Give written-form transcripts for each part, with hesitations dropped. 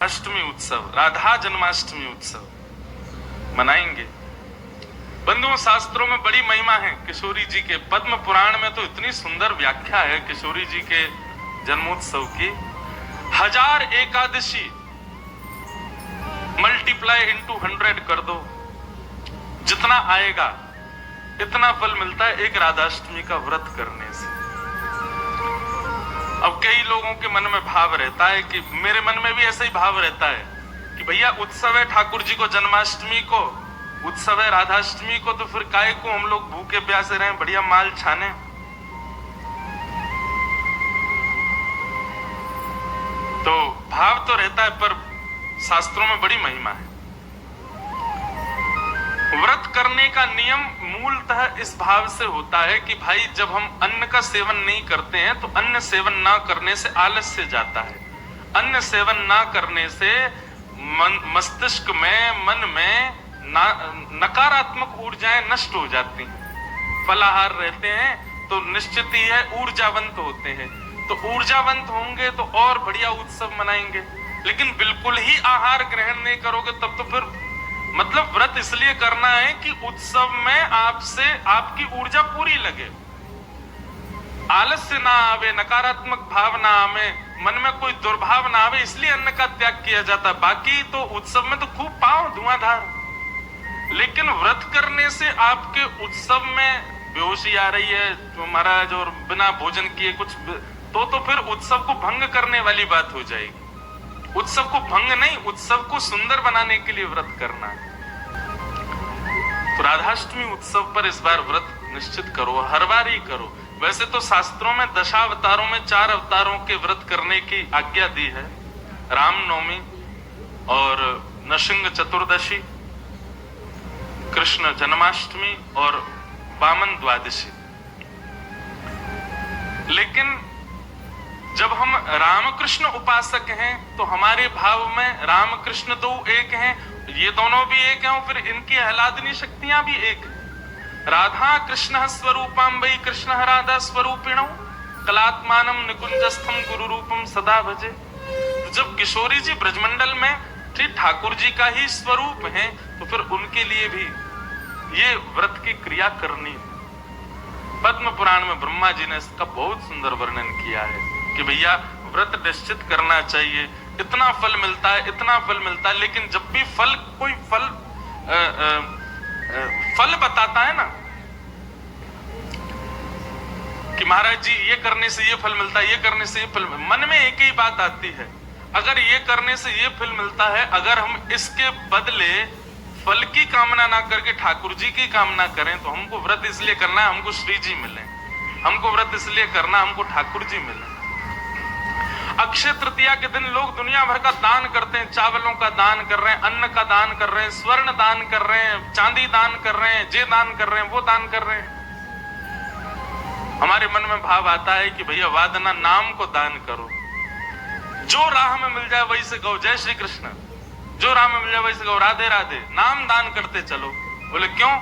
अष्टमी उत्सव, राधा जन्माष्टमी उत्सव मनाएंगे। बंधुओं, शास्त्रों में बड़ी महिमा है किशोरी जी के। पद्म पुराण में तो इतनी सुंदर व्याख्या है किशोरी जी के जन्मोत्सव की। 1000 एकादशी मल्टीप्लाई इंटू 100 कर दो, जितना आएगा इतना फल मिलता है एक राधाष्टमी का व्रत करने से। अब कई लोगों के मन में भाव रहता है कि मेरे मन में भी ऐसा ही भाव रहता है कि भैया उत्सव है ठाकुर जी को जन्माष्टमी को, उत्सव है राधाष्टमी को, तो फिर काहे को हम लोग भूखे प्यासे रहें, बढ़िया माल छाने। तो भाव तो रहता है, पर शास्त्रों में बड़ी महिमा है। व्रत करने का नियम मूलतः इस भाव से होता है कि भाई जब हम अन्न का सेवन नहीं करते हैं तो अन्न सेवन ना करने से आलस्य जाता है। अन्न सेवन ना करने से मस्तिष्क में, मन में नकारात्मक ऊर्जाएं नष्ट हो जाती हैं। फलाहार रहते हैं तो निश्चित ही है ऊर्जावंत होते हैं, तो ऊर्जावंत होंगे तो और बढ़िया उत्सव मनाएंगे। लेकिन बिल्कुल ही आहार ग्रहण नहीं करोगे तब तो फिर मतलब व्रत इसलिए करना है कि उत्सव में आपसे आपकी ऊर्जा पूरी लगे, आलस्य ना आवे, नकारात्मक भाव ना आवे, मन में कोई दुर्भाव ना आवे, इसलिए अन्न का त्याग किया जाता। बाकी तो उत्सव में तो खूब पाओ धुआंधार, लेकिन व्रत करने से आपके उत्सव में बेहोशी आ रही है तो महाराज, और बिना भोजन किए कुछ तो फिर उत्सव को भंग करने वाली बात हो जाएगी। उत्सव को भंग नहीं, उत्सव को सुंदर बनाने के लिए व्रत करना। तो राधाष्टमी उत्सव पर इस बार व्रत निश्चित करो, हर बार ही करो। वैसे तो शास्त्रों में दशावतारों में 4 अवतारों के व्रत करने की आज्ञा दी है, रामनवमी और नृसिंह चतुर्दशी, कृष्ण जन्माष्टमी और वामन द्वादशी। लेकिन जब हम रामकृष्ण उपासक हैं तो हमारे भाव में रामकृष्ण तो एक हैं, ये दोनों भी एक हैं, और फिर इनकी आह्लादनी शक्तियां भी एक हैं। राधा कृष्ण स्वरूपम वही कृष्ण राधा स्वरूपिणो कलात्मानम निकुंजस्थम गुरु रूपम सदा भजे। तो जब किशोरी जी ब्रजमंडल में ठीक ठाकुर जी का ही स्वरूप है तो फिर उनके लिए भी ये व्रत की क्रिया करनी है। पद्म पुराण में ब्रह्मा जी ने इसका बहुत सुंदर वर्णन किया है कि भैया व्रत निश्चित करना चाहिए, इतना फल मिलता है, इतना फल मिलता है। लेकिन जब भी फल कोई फल बताता है ना कि महाराज जी ये करने से ये फल मिलता है, ये करने से ये फल, मन में एक ही बात आती है, अगर ये करने से ये फल मिलता है, अगर हम इसके बदले फल की कामना ना करके ठाकुर जी की कामना करें तो हमको व्रत इसलिए करना है हमको श्री जी मिले, हमको व्रत इसलिए करना हमको ठाकुर जी मिले। अक्षय तृतीया के दिन लोग दुनिया भर का दान करते हैं, चावलों का दान कर रहे हैं, अन्न का दान कर रहे हैं, स्वर्ण दान कर रहे हैं, चांदी दान कर रहे हैं, जे दान कर रहे हैं, वो दान कर रहे हैं। हमारे मन में भाव आता है कि भैया वादना नाम को दान करो, जो राह में मिल जाए वही से गो जय श्री कृष्ण, जो राह में मिल जाए वही से गो राधे राधे, नाम दान करते चलो। बोले क्यों?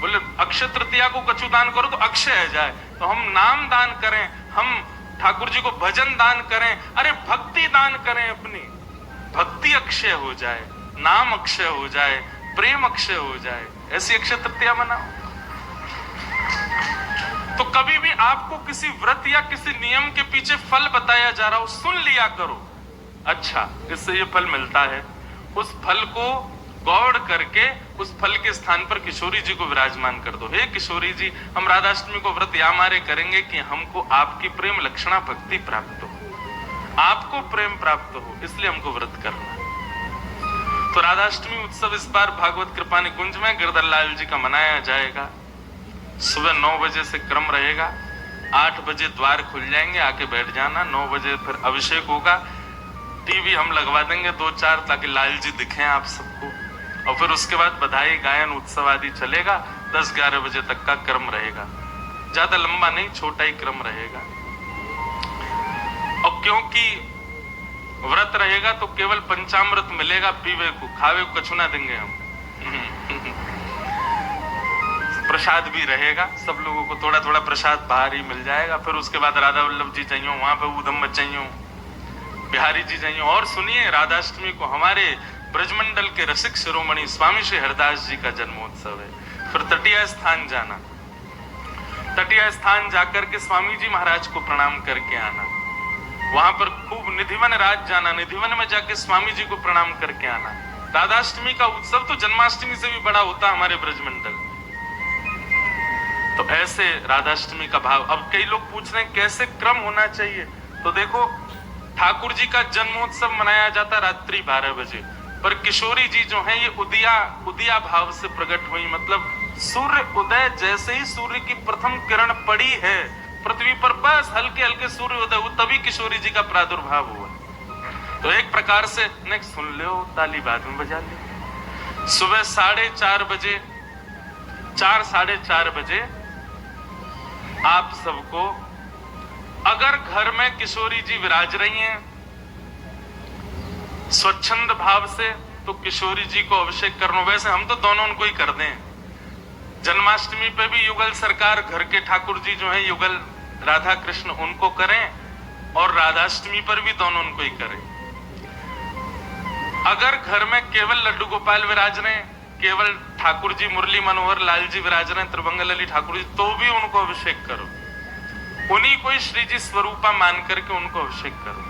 बोले अक्षय तृतीया को कछु दान करो तो अक्षय है जाए, तो हम नाम दान करें, हम ठाकुर जी को भजन दान करें, अरे भक्ति दान करें, अपनी भक्ति अक्षय हो जाए, नाम अक्षय हो जाए, प्रेम अक्षय हो जाए, ऐसी अक्षय तृतीया मनाओ। तो कभी भी आपको किसी व्रत या किसी नियम के पीछे फल बताया जा रहा हो, सुन लिया करो, अच्छा इससे ये फल मिलता है, उस फल को गौड़ करके उस फल के स्थान पर किशोरी जी को विराजमान कर दो। हे किशोरी जी, हम राधाष्टमी को व्रत या मारे करेंगे कि हमको आपकी प्रेम लक्षणा भक्ति प्राप्त हो, आपको प्रेम प्राप्त हो, इसलिए हमको व्रत करना। तो राधाष्टमी उत्सव इस बार भागवत कृपा निकुंज में गिरधर लाल जी का मनाया जाएगा। सुबह 9 बजे से क्रम रहेगा, 8 बजे द्वार खुल जाएंगे, आके बैठ जाना। 9 बजे फिर अभिषेक होगा, टीवी हम लगवा देंगे 2-4 ताकि लाल जी दिखें आप सबको, और फिर उसके बाद बधाई गायन उत्सव आदि चलेगा। 10-11 बजे तक का क्रम रहेगा, ज्यादा लंबा नहीं, छोटा ही क्रम रहेगा। और क्योंकि व्रत रहेगा तो केवल पंचामृत मिलेगा पीवे को, खावे को कछु ना देंगे हम। प्रसाद भी रहेगा, सब लोगों को थोड़ा थोड़ा प्रसाद बाहर ही मिल जाएगा। फिर उसके बाद राधा वल्लभ जी चाहिए, वहां पे ऊधम मत चाहिए, बिहारी जी जाइए और सुनिए, राधाष्टमी को हमारे ब्रजमंडल के रसिक शिरोमणि स्वामी श्री हरदास जी का जन्मोत्सव है। फिर तटीय स्थान जाना, तटीय स्थान जाकर के स्वामी जी महाराज को प्रणाम करके आना, वहां पर खूब निधिवन राज जाना, निधिवन में जाके स्वामी जी को प्रणाम करके आना। राधाष्टमी का उत्सव तो जन्माष्टमी से भी बड़ा होता है हमारे ब्रजमंडल। तो ऐसे राधाष्टमी का भाव। अब कई लोग पूछ रहे हैं कैसे क्रम होना चाहिए, तो देखो ठाकुर जी का जन्मोत्सव मनाया जाता रात्रि 12 बजे, पर किशोरी जी जो है ये उदिया भाव से प्रकट हुई, मतलब सूर्य उदय जैसे ही सूर्य की प्रथम किरण पड़ी है पृथ्वी पर, बस हल्के हल्के सूर्य उदय हुए, तभी किशोरी जी का प्रादुर्भाव हुआ। तो एक प्रकार से नेक्स्ट सुन लो, ताली बाद में बजा लो। सुबह 4:30 बजे, 4-4:30 बजे आप सबको, अगर घर में किशोरी जी विराज रही हैं स्वच्छंद भाव से, तो किशोरी जी को अभिषेक करना। वैसे हम तो दोनों उनको ही कर दें, जन्माष्टमी पे भी युगल सरकार घर के ठाकुर जी जो है युगल राधा कृष्ण उनको करें, और राधाष्टमी पर भी दोनों उनको ही करें। अगर घर में केवल लड्डू गोपाल विराज रहे, केवल ठाकुर जी मुरली मनोहर लाल जी विराज रहे, त्रिभंग लली ठाकुर जी, तो भी उनको अभिषेक करो, उन्हीं को श्री जी स्वरूपा मान करके उनको अभिषेक करो।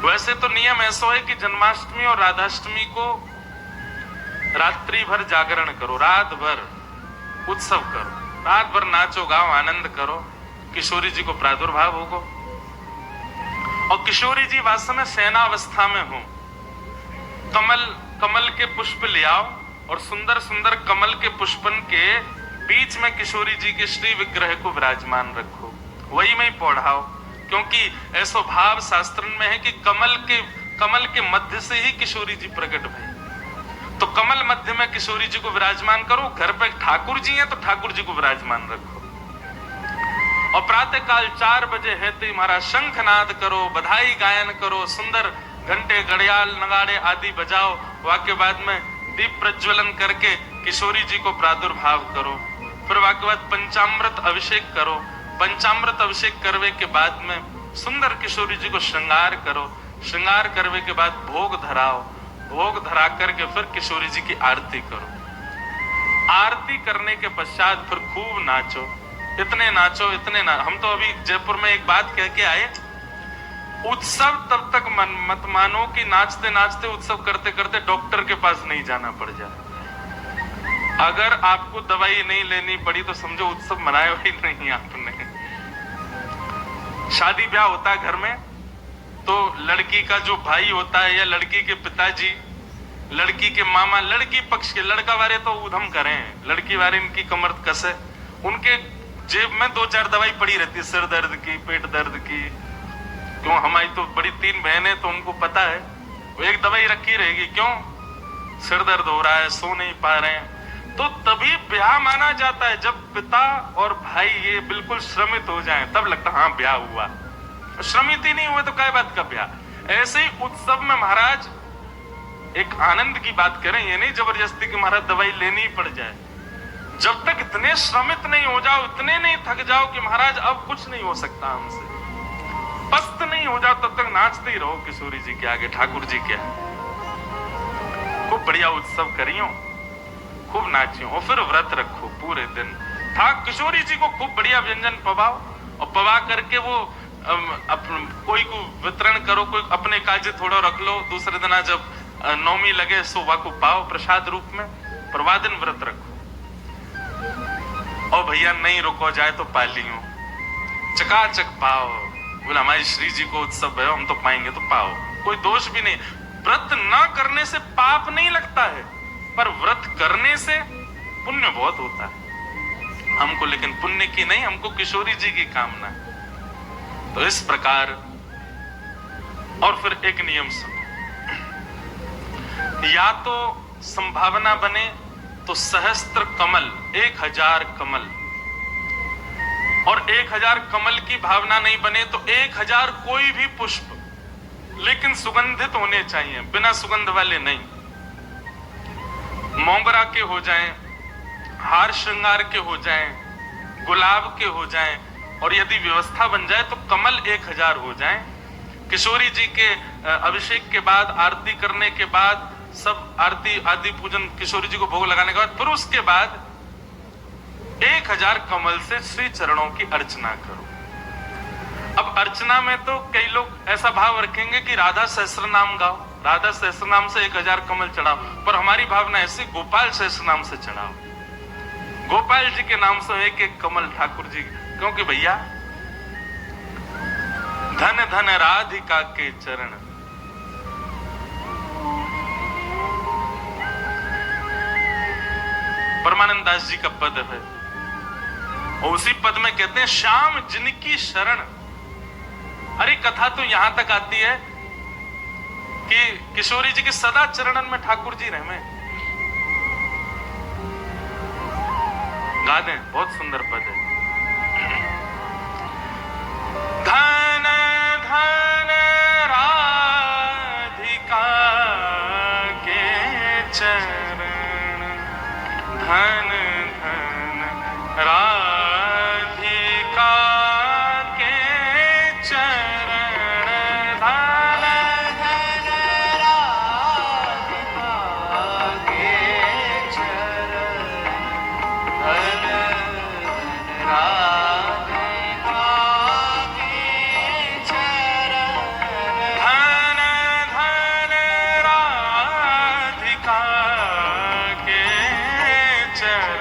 वैसे तो नियम ऐसा है कि जन्माष्टमी और राधाष्टमी को रात्रि भर जागरण करो, रात भर उत्सव करो, रात भर नाचो गाओ आनंद करो, किशोरी जी को प्रादुर्भाव होगा। और किशोरी जी वास्तव में शयनावस्था में हो, कमल के पुष्प ले आओ और सुंदर सुंदर कमल के पुष्पन के बीच में किशोरी जी के श्री विग्रह को विराजमान रखो, वही में ही पौढ़ाओ, क्योंकि ऐसा भाव शास्त्र में है कि कमल के मध्य से ही किशोरी जी प्रकट भई। तो कमल मध्य में किशोरी जी को विराजमान करो, घर पे ठाकुर जी हैं तो ठाकुर जी को विराजमान रखो। और प्रातः काल 4 बजे है तो हमारा शंखनाद करो, बधाई गायन करो, सुंदर घंटे घड़ियाल नगाड़े आदि बजाओ, वाक्य बाद में दीप प्रज्वलन करके किशोरी जी को प्रादुर्भाव करो। फिर वाक्य बाद पंचामृत अभिषेक करो, पंचामृत अभिषेक करवे के बाद में सुंदर किशोरी जी को श्रृंगार करो, श्रृंगार करवे के बाद भोग धराओ, भोग धरा करके फिर किशोरी जी की आरती करो। आरती करने के पश्चात फिर खूब नाचो, इतने नाचो हम तो अभी जयपुर में एक बात कह के आए, उत्सव तब तक मत मानो कि नाचते नाचते उत्सव करते करते डॉक्टर के पास नहीं जाना पड़ जाए। अगर आपको दवाई नहीं लेनी पड़ी तो समझो उत्सव मनाया ही नहीं आपने। शादी ब्याह होता है घर में, तो लड़की का जो भाई होता है या लड़की के पिताजी, लड़की के मामा, लड़की पक्ष के, लड़का वाले तो उधम करें, लड़की वाले इनकी कमर कसे, उनके जेब में 2-4 दवाई पड़ी रहती है, सिर दर्द की, पेट दर्द की। क्यों, हमारी तो बड़ी 3 बहनें, तो उनको पता है वो एक दवाई रखी रहेगी, क्यों सिर दर्द हो रहा है, सो नहीं पा रहे हैं। तो तभी ब्याह माना जाता है, जब पिता और भाई ये बिल्कुल श्रमित हो जाएं, तब लगता हाँ ब्याह हुआ। श्रमित ही नहीं हुए तो क्या बात का ब्याह। ऐसे ही उत्सव में महाराज एक आनंद की बात करें, ये नहीं जबरदस्ती कि महाराज दवाई लेनी ही पड़ जाए। जब तक इतने श्रमित नहीं हो जाओ, इतने नहीं थक जाओ कि महाराज अब कुछ नहीं हो सकता हमसे, पस्त नहीं हो जाओ, तब तक नाचते ही रहो किशोरी जी के आगे, ठाकुर जी के आगे। खूब बढ़िया उत्सव करियो, खूब नाचियो, और फिर व्रत रखो पूरे दिन। किशोरी जी को खूब बढ़िया व्यंजन पवाओ, और पवा करके वो कोई को वितरण करो, कोई अपने काजे थोड़ा रख लो, दूसरे दिन जब नौमी लगे सोवा को पाओ प्रसाद रूप में। परवा दिन व्रत रखो, और भैया नहीं रुको जाए तो पालियो, चकाचक पाओ। बोला हमारी श्री जी को उत्सव है, हम तो पाएंगे तो पाओ, कोई दोष भी नहीं। व्रत ना करने से पाप नहीं लगता है, पर व्रत करने से पुण्य बहुत होता है हमको, लेकिन पुण्य की नहीं, हमको किशोरी जी की कामना। तो इस प्रकार, और फिर एक नियम सुनो, या तो संभावना बने तो सहस्त्र कमल, 1000 कमल, और 1000 कमल की भावना नहीं बने तो 1000 कोई भी पुष्प, लेकिन सुगंधित होने चाहिए, बिना सुगंध वाले नहीं। मोगरा के हो जाएं, हार श्रृंगार के हो जाएं, गुलाब के हो जाएं, और यदि व्यवस्था बन जाए तो कमल 1000 हो जाएं, किशोरी जी के अभिषेक के बाद, आरती करने के बाद, सब आरती आदि पूजन किशोरी जी को भोग लगाने के बाद, फिर उसके बाद 1000 कमल से श्री चरणों की अर्चना करो। अब अर्चना में तो कई लोग ऐसा भाव रखेंगे कि राधा सहस्त्र नाम गाओ, राधा सहस्त्र नाम से 1000 कमल चढ़ाओ, पर हमारी भावना ऐसी गोपाल सहस्त्र नाम से चढ़ाओ। गोपाल जी के नाम से एक एक कमल ठाकुर जी, क्योंकि भैया धन धन राधिका के चरण, परमानंद दास जी का पद है और उसी पद में कहते हैं श्याम जिनकी शरण। अरे कथा तो यहां तक आती है कि किशोरी जी के सदा चरणन में ठाकुर जी रहे। गा दें, बहुत सुंदर पद है। धन धन राधिका के चरण, धन धन राधिका के चरण, धन धन राधिका के चरण, धन धन राधिका के चरण, धन धन राधिका के चरण।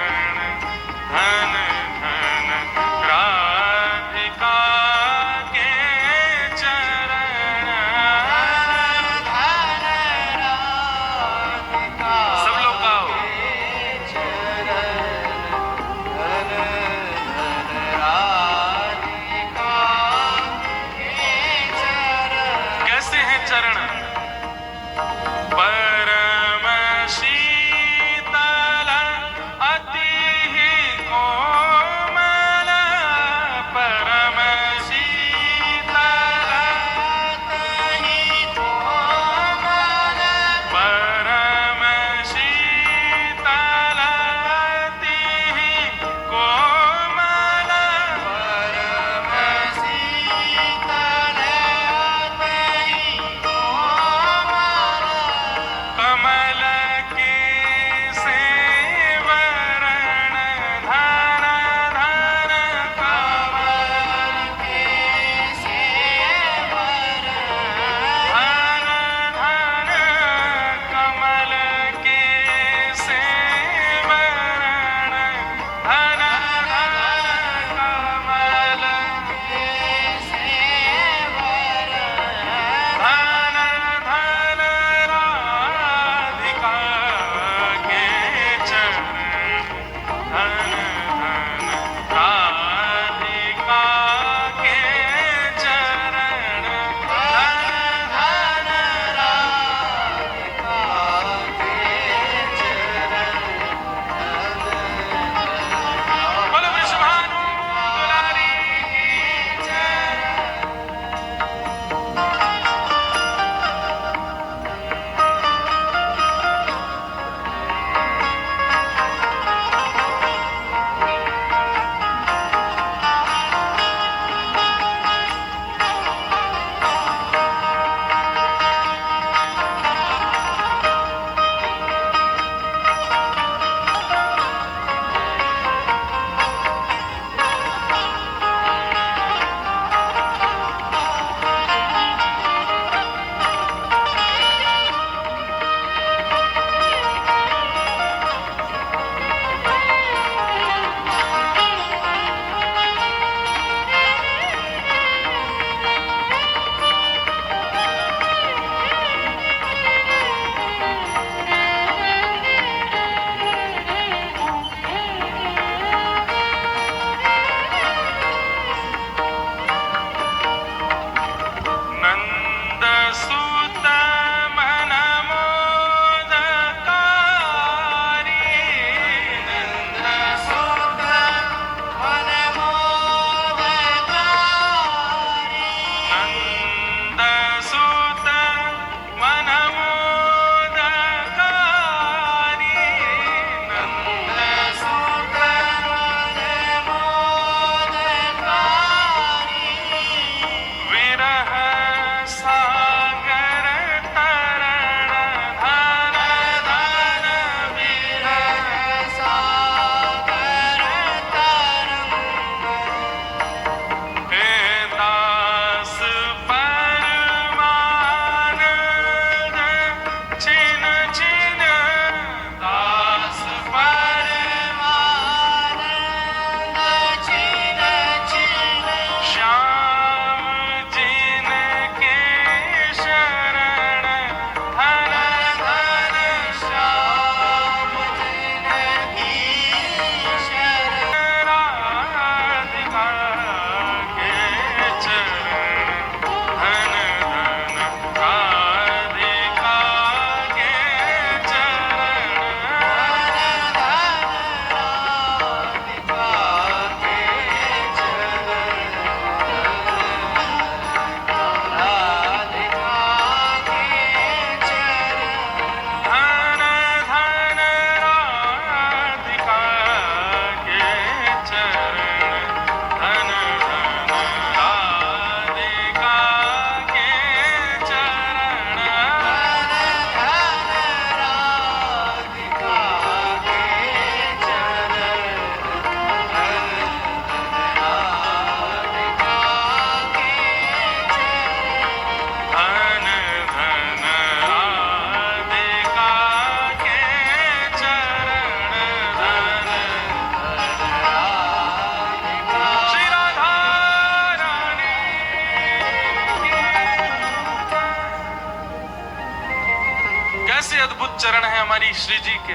कैसे अद्भुत चरण है हमारी श्री जी के।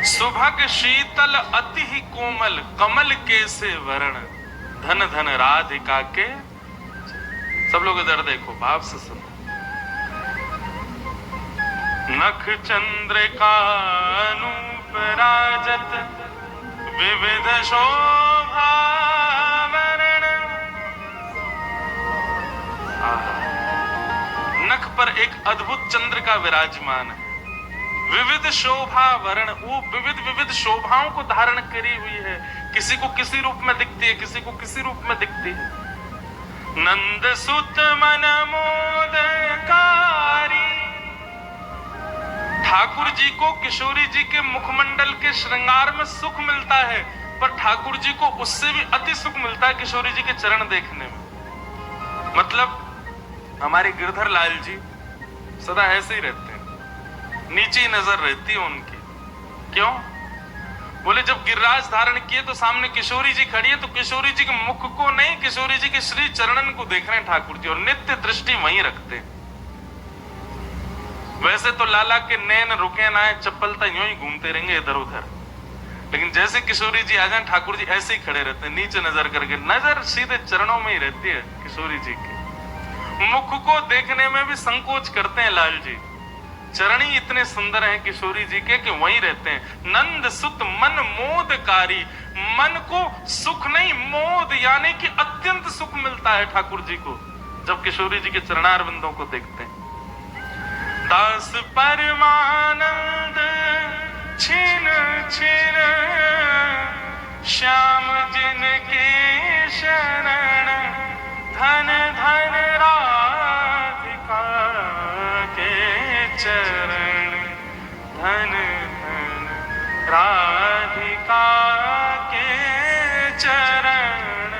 सुभग शीतल अति ही कोमल, कमल के से वरण, धन धन राधिका के। सब लोग इधर देखो, भाव से सुनो। नख चंद्रिका अनूप राजत, विविध शोभा वरण। नख पर एक अद्भुत चंद्र का विराजमान है, विविध शोभा वरण, वो विविध विविध शोभाओं को धारण करी हुई है। किसी को किसी रूप में दिखती है, किसी को किसी रूप में दिखती है। नंद सुत मन मोदकारी, ठाकुर जी को किशोरी जी के मुखमंडल के श्रृंगार में सुख मिलता है, पर ठाकुर जी को उससे भी अति सुख मिलता है किशोरी जी के चरण देखने में। मतलब हमारे गिरधर लाल जी सदा ऐसे ही रहते हैं, नीचे ही नजर रहती है उनकी। क्यों? बोले जब गिरिराज धारण किए तो सामने किशोरी जी खड़ी है, तो किशोरी जी के मुख को नहीं, किशोरी जी के श्री चरणन को देख रहे हैं ठाकुर जी, और नित्य दृष्टि वहीं रखते हैं। वैसे तो लाला के नैन रुके ना है, चप्पलता यूं ही घूमते रहेंगे इधर उधर, लेकिन जैसे किशोरी जी आ जाए ठाकुर जी ऐसे ही खड़े रहते हैं, नीचे नजर करके, नजर सीधे चरणों में ही रहती है किशोरी जी के। मुख को देखने में भी संकोच करते हैं लाल जी, चरण ही इतने सुंदर हैं किशोरी जी के कि वहीं रहते हैं। नंद सुत मन मोदकारी, मन को सुख नहीं मोद यानी कि अत्यंत सुख मिलता है ठाकुर जी को जब किशोरी जी के चरणारविंदों को देखते हैं। दास परमानंद छिन छिन, श्याम जिनके शरण, धन धन राधिका के चरण, धन धन राधिका के चरण।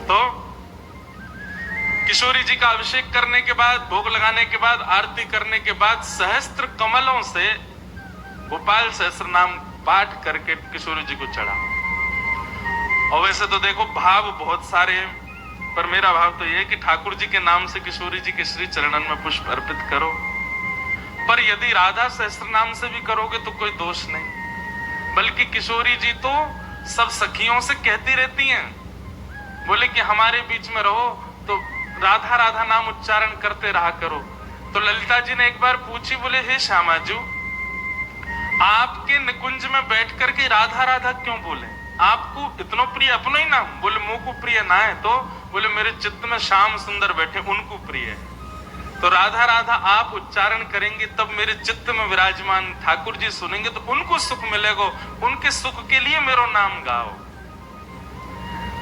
तो किशोरी जी का अभिषेक करने के बाद, भोग लगाने के बाद, आरती करने के बाद सहस्त्र कमलों से गोपाल सहस्त्र नाम पाठ करके किशोरी जी को चढ़ा। और वैसे तो देखो भाव बहुत सारे हैं, पर मेरा भाव तो यह है कि ठाकुर जी के नाम से किशोरी जी के श्री चरणन में पुष्प अर्पित करो। पर यदि राधा सहस्त्र नाम से भी करोगे तो कोई दोष नहीं, बल्कि किशोरी जी तो सब सखियों से कहती रहती हैं, बोले कि हमारे बीच में रहो तो राधा राधा नाम उच्चारण करते रहा करो। तो ललिता जी ने एक बार पूछी, बोले हे श्यामा जी, आपके निकुंज में बैठ करके राधा राधा क्यों बोले? आपको इतना प्रिय अपना ही नाम? बोले मुंह को प्रिय ना है, तो बोले मेरे चित्त में श्याम सुंदर बैठे उनको प्रिय है, तो राधा राधा आप उच्चारण करेंगे तब मेरे चित्त में विराजमान ठाकुर जी सुनेंगे तो उनको सुख मिलेगा, उनके सुख के लिए मेरो नाम गाओ।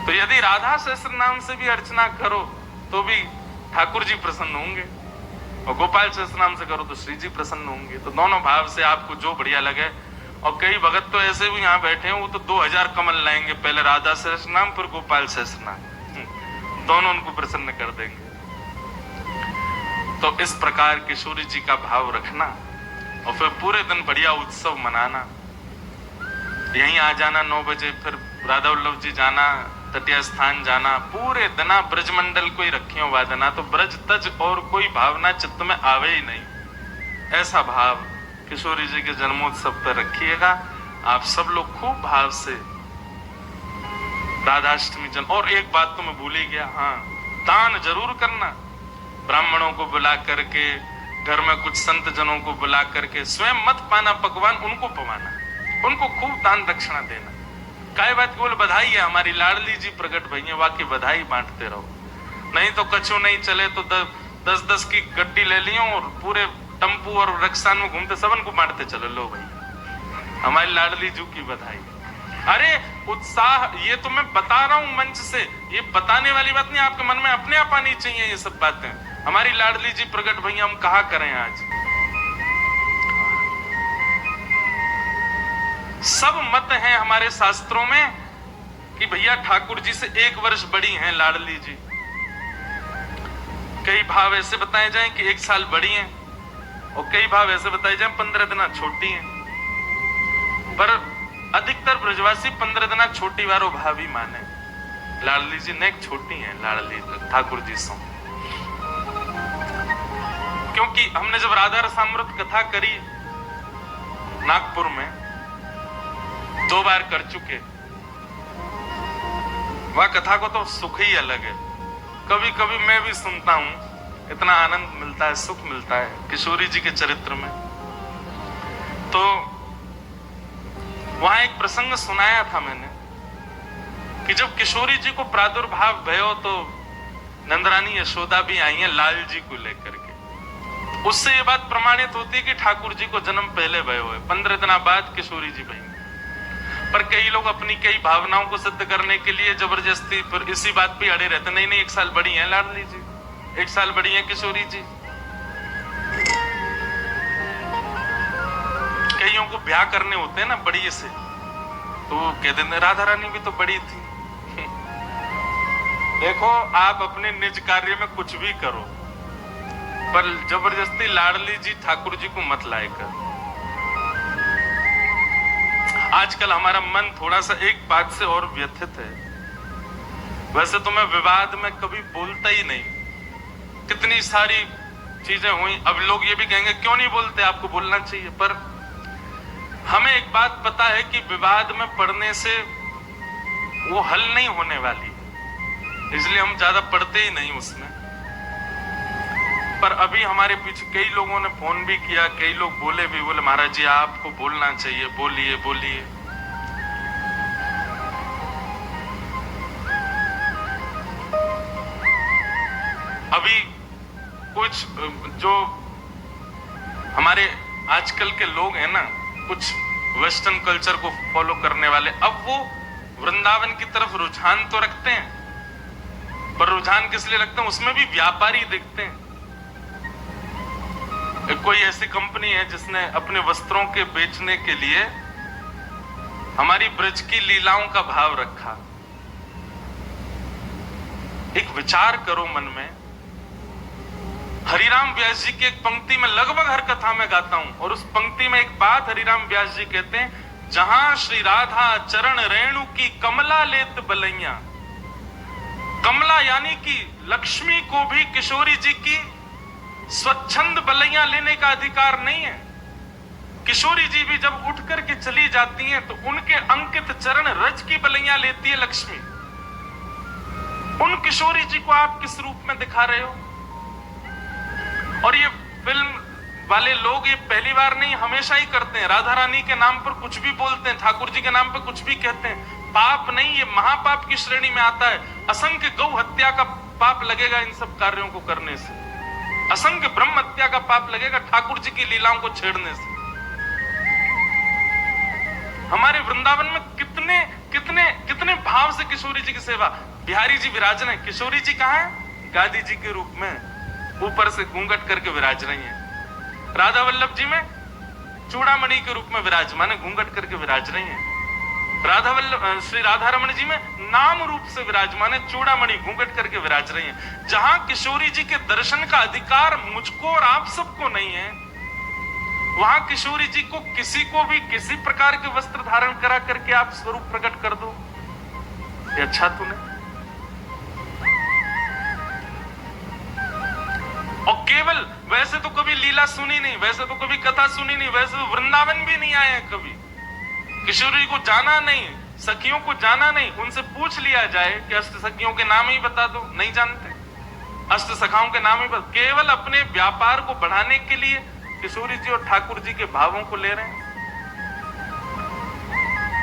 तो यदि राधा सहस्त्र नाम से भी अर्चना करो तो भी ठाकुर जी प्रसन्न होंगे, और गोपाल सहस्त्र नाम से करो तो श्री जी प्रसन्न होंगे। तो दोनों भाव से आपको जो बढ़िया लगे। और कई भगत तो ऐसे भी यहाँ बैठे हैं, वो तो 2000 कमल लाएंगे, पहले राधा सहस्त्र नाम फिर गोपाल सहस्त्र नाम, दोनों उनको प्रसन्न कर देंगे। तो इस प्रकार किशोरी जी का भाव रखना और फिर पूरे दिन बढ़िया उत्सव मनाना। यहीं आ जाना 9 बजे, फिर राधा वल्लभ जी जाना, तटीय स्थान जाना, पूरे दिना ब्रजमंडल को ही रखियो वादना, तो ब्रज तज और कोई भावना चित्त में आवे ही नहीं। ऐसा भाव किशोरी जी के जन्मोत्सव पर रखिएगा। आप सब लोग खूब भाव से राधाष्टमी जन्म। और एक बात तो मैं भूल ही गया, हाँ, दान जरूर करना। ब्राह्मणों को बुला करके, घर में कुछ संत जनों को बुला करके, स्वयं मत पाना पकवान, उनको पवाना, उनको खूब दान दक्षिणा देना। काय बात बोल, बधाई है हमारी लाडली जी प्रकट भई है, वाकई बधाई बांटते रहो। नहीं तो कछु नहीं चले तो 10-10 की गड्डी ले लियो और पूरे टम्पू और रक्सान में घूमते सबन को बांटते चलो, लो भाई हमारी लाडली जी की बधाई। अरे उत्साह, ये तो मैं बता रहा हूं मंच से, ये बताने वाली बात नहीं, आपके मन में अपने आप आनी चाहिए ये सब बातें। हमारी लाडली जी प्रकट भैया हम कहा करें आज। सब मत हैं हमारे शास्त्रों में कि भैया ठाकुर जी से 1 वर्ष बड़ी हैं लाडली जी। कई भाव ऐसे बताए जाएं कि 1 साल बड़ी हैं, और कई भाव ऐसे बताए जाएं 15 दिन छोटी हैं। पर अधिकतर ब्रजवासी 15 दिन छोटी वारो भाव ही माने। लाडली जी नेक छोटी हैं, लाडली ठाकुर जी सो। क्योंकि हमने जब राधा रसामृत कथा करी नागपुर में 2 बार कर चुके, वह कथा को तो सुख ही अलग है। कभी कभी मैं भी सुनता हूं, इतना आनंद मिलता है, सुख मिलता है किशोरी जी के चरित्र में। तो वहां एक प्रसंग सुनाया था मैंने कि जब किशोरी जी को प्रादुर्भाव भयो तो नंदरानी यशोदा भी आई हैं लाल जी को लेकर के। उससे ये बात प्रमाणित होती है कि ठाकुर जी को जन्म पहले भयो है, 15 दिन बाद किशोरी जी भई। पर कई लोग अपनी कई भावनाओं को सिद्ध करने के लिए जबरदस्ती फिर इसी बात पे अड़े रहते, नहीं नहीं 1 साल बड़ी है लाडली जी, 1 साल बड़ी है किशोरी जी। कईयों को ब्याह करने होते हैं ना बड़ी से, तो वो कह देते राधा रानी भी तो बड़ी थी। देखो आप अपने निज कार्य में कुछ भी करो, पर जबरदस्ती लाडली जी ठाकुर जी को मत लाए कर। आजकल हमारा मन थोड़ा सा एक बात से और व्यथित है। वैसे तो मैं विवाद में कभी बोलता ही नहीं, कितनी सारी चीजें हुई। अब लोग ये भी कहेंगे क्यों नहीं बोलते, आपको बोलना चाहिए। पर हमें एक बात पता है कि विवाद में पढ़ने से वो हल नहीं होने वाली, इसलिए हम ज्यादा पढ़ते ही नहीं उसमें। पर अभी हमारे पीछे कई लोगों ने फोन भी किया, कई लोग बोले भी, बोले महाराज जी आपको बोलना चाहिए, बोलिए बोलिए। अभी कुछ जो हमारे आजकल के लोग हैं ना, कुछ वेस्टर्न कल्चर को फॉलो करने वाले, अब वो वृंदावन की तरफ रुझान तो रखते हैं, पर रुझान किस लिए रखते हैं, उसमें भी व्यापारी दिखते हैं। कोई ऐसी कंपनी है जिसने अपने वस्त्रों के बेचने के लिए हमारी ब्रज की लीलाओं का भाव रखा। एक विचार करो मन में, हरिराम व्यास जी की एक पंक्ति में लगभग हर कथा में गाता हूं, और उस पंक्ति में एक बात हरिराम व्यास जी कहते हैं, जहां श्री राधा चरण रेणु की कमला लेत बलैया। कमला यानी कि लक्ष्मी को भी किशोरी जी की स्वच्छंद बलैया लेने का अधिकार नहीं है। किशोरी जी भी जब उठ करके चली जाती हैं तो उनके अंकित चरण रज की बलैया लेती है लक्ष्मी। उन किशोरी जी को आप किस रूप में दिखा रहे हो? और ये फिल्म वाले लोग ये पहली बार नहीं, हमेशा ही करते हैं। राधा रानी के नाम पर कुछ भी बोलते हैं, ठाकुर जी के नाम पर कुछ भी कहते हैं। पाप नहीं, ये महापाप की श्रेणी में आता है। असंख्य गौ हत्या का पाप लगेगा इन सब कार्यों को करने से, असंख्य ब्रह्म हत्या का पाप लगेगा ठाकुर जी की लीलाओं को छेड़ने से। हमारे वृंदावन में कितने कितने कितने भाव से किशोरी जी की सेवा। बिहारी जी विराजन है, किशोरी जी कहां है? गादी जी के रूप में ऊपर से घूंघट करके विराज रही है। राधा वल्लभ जी में चूड़ामणि के रूप में विराजमान है, घूंघट करके विराज रही है। राधा वल्लभ श्री राधा रमण जी में नाम रूप से विराजमान है, चूड़ामणि घूंघट करके विराज रही है। जहां किशोरी जी के दर्शन का अधिकार मुझको और आप सबको नहीं है, वहां किशोरी जी को किसी को भी किसी प्रकार के वस्त्र धारण करा करके आप स्वरूप प्रकट कर दो, ये अच्छा तो नहीं। और केवल वैसे तो कभी लीला सुनी नहीं, वैसे तो कभी कथा सुनी नहीं, वैसे तो वृंदावन भी नहीं आए हैं कभी, किशोरी को जाना नहीं, सखियों को जाना नहीं। उनसे पूछ लिया जाए कि अष्ट सखियों के नाम ही बता दो, नहीं जानते। अष्ट सखाओं के नाम ही बता, केवल अपने व्यापार को बढ़ाने के लिए किशोरी जी और ठाकुर जी के भावों को ले रहे हैं।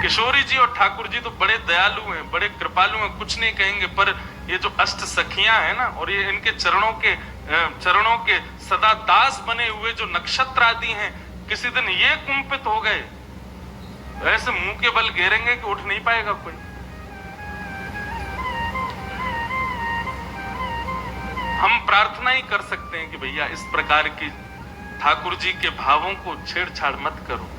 किशोरी जी और ठाकुर जी तो बड़े दयालु हैं, बड़े कृपालु हैं, कुछ नहीं कहेंगे। पर ये जो अष्ट सखियां हैं ना, और ये इनके चरणों के सदा दास बने हुए जो नक्षत्र आदि हैं, किसी दिन ये कुंपित हो गए, ऐसे मुंह के बल घेरेंगे कि उठ नहीं पाएगा कोई। हम प्रार्थना ही कर सकते हैं कि भैया इस प्रकार की ठाकुर जी के भावों को छेड़छाड़ मत करो।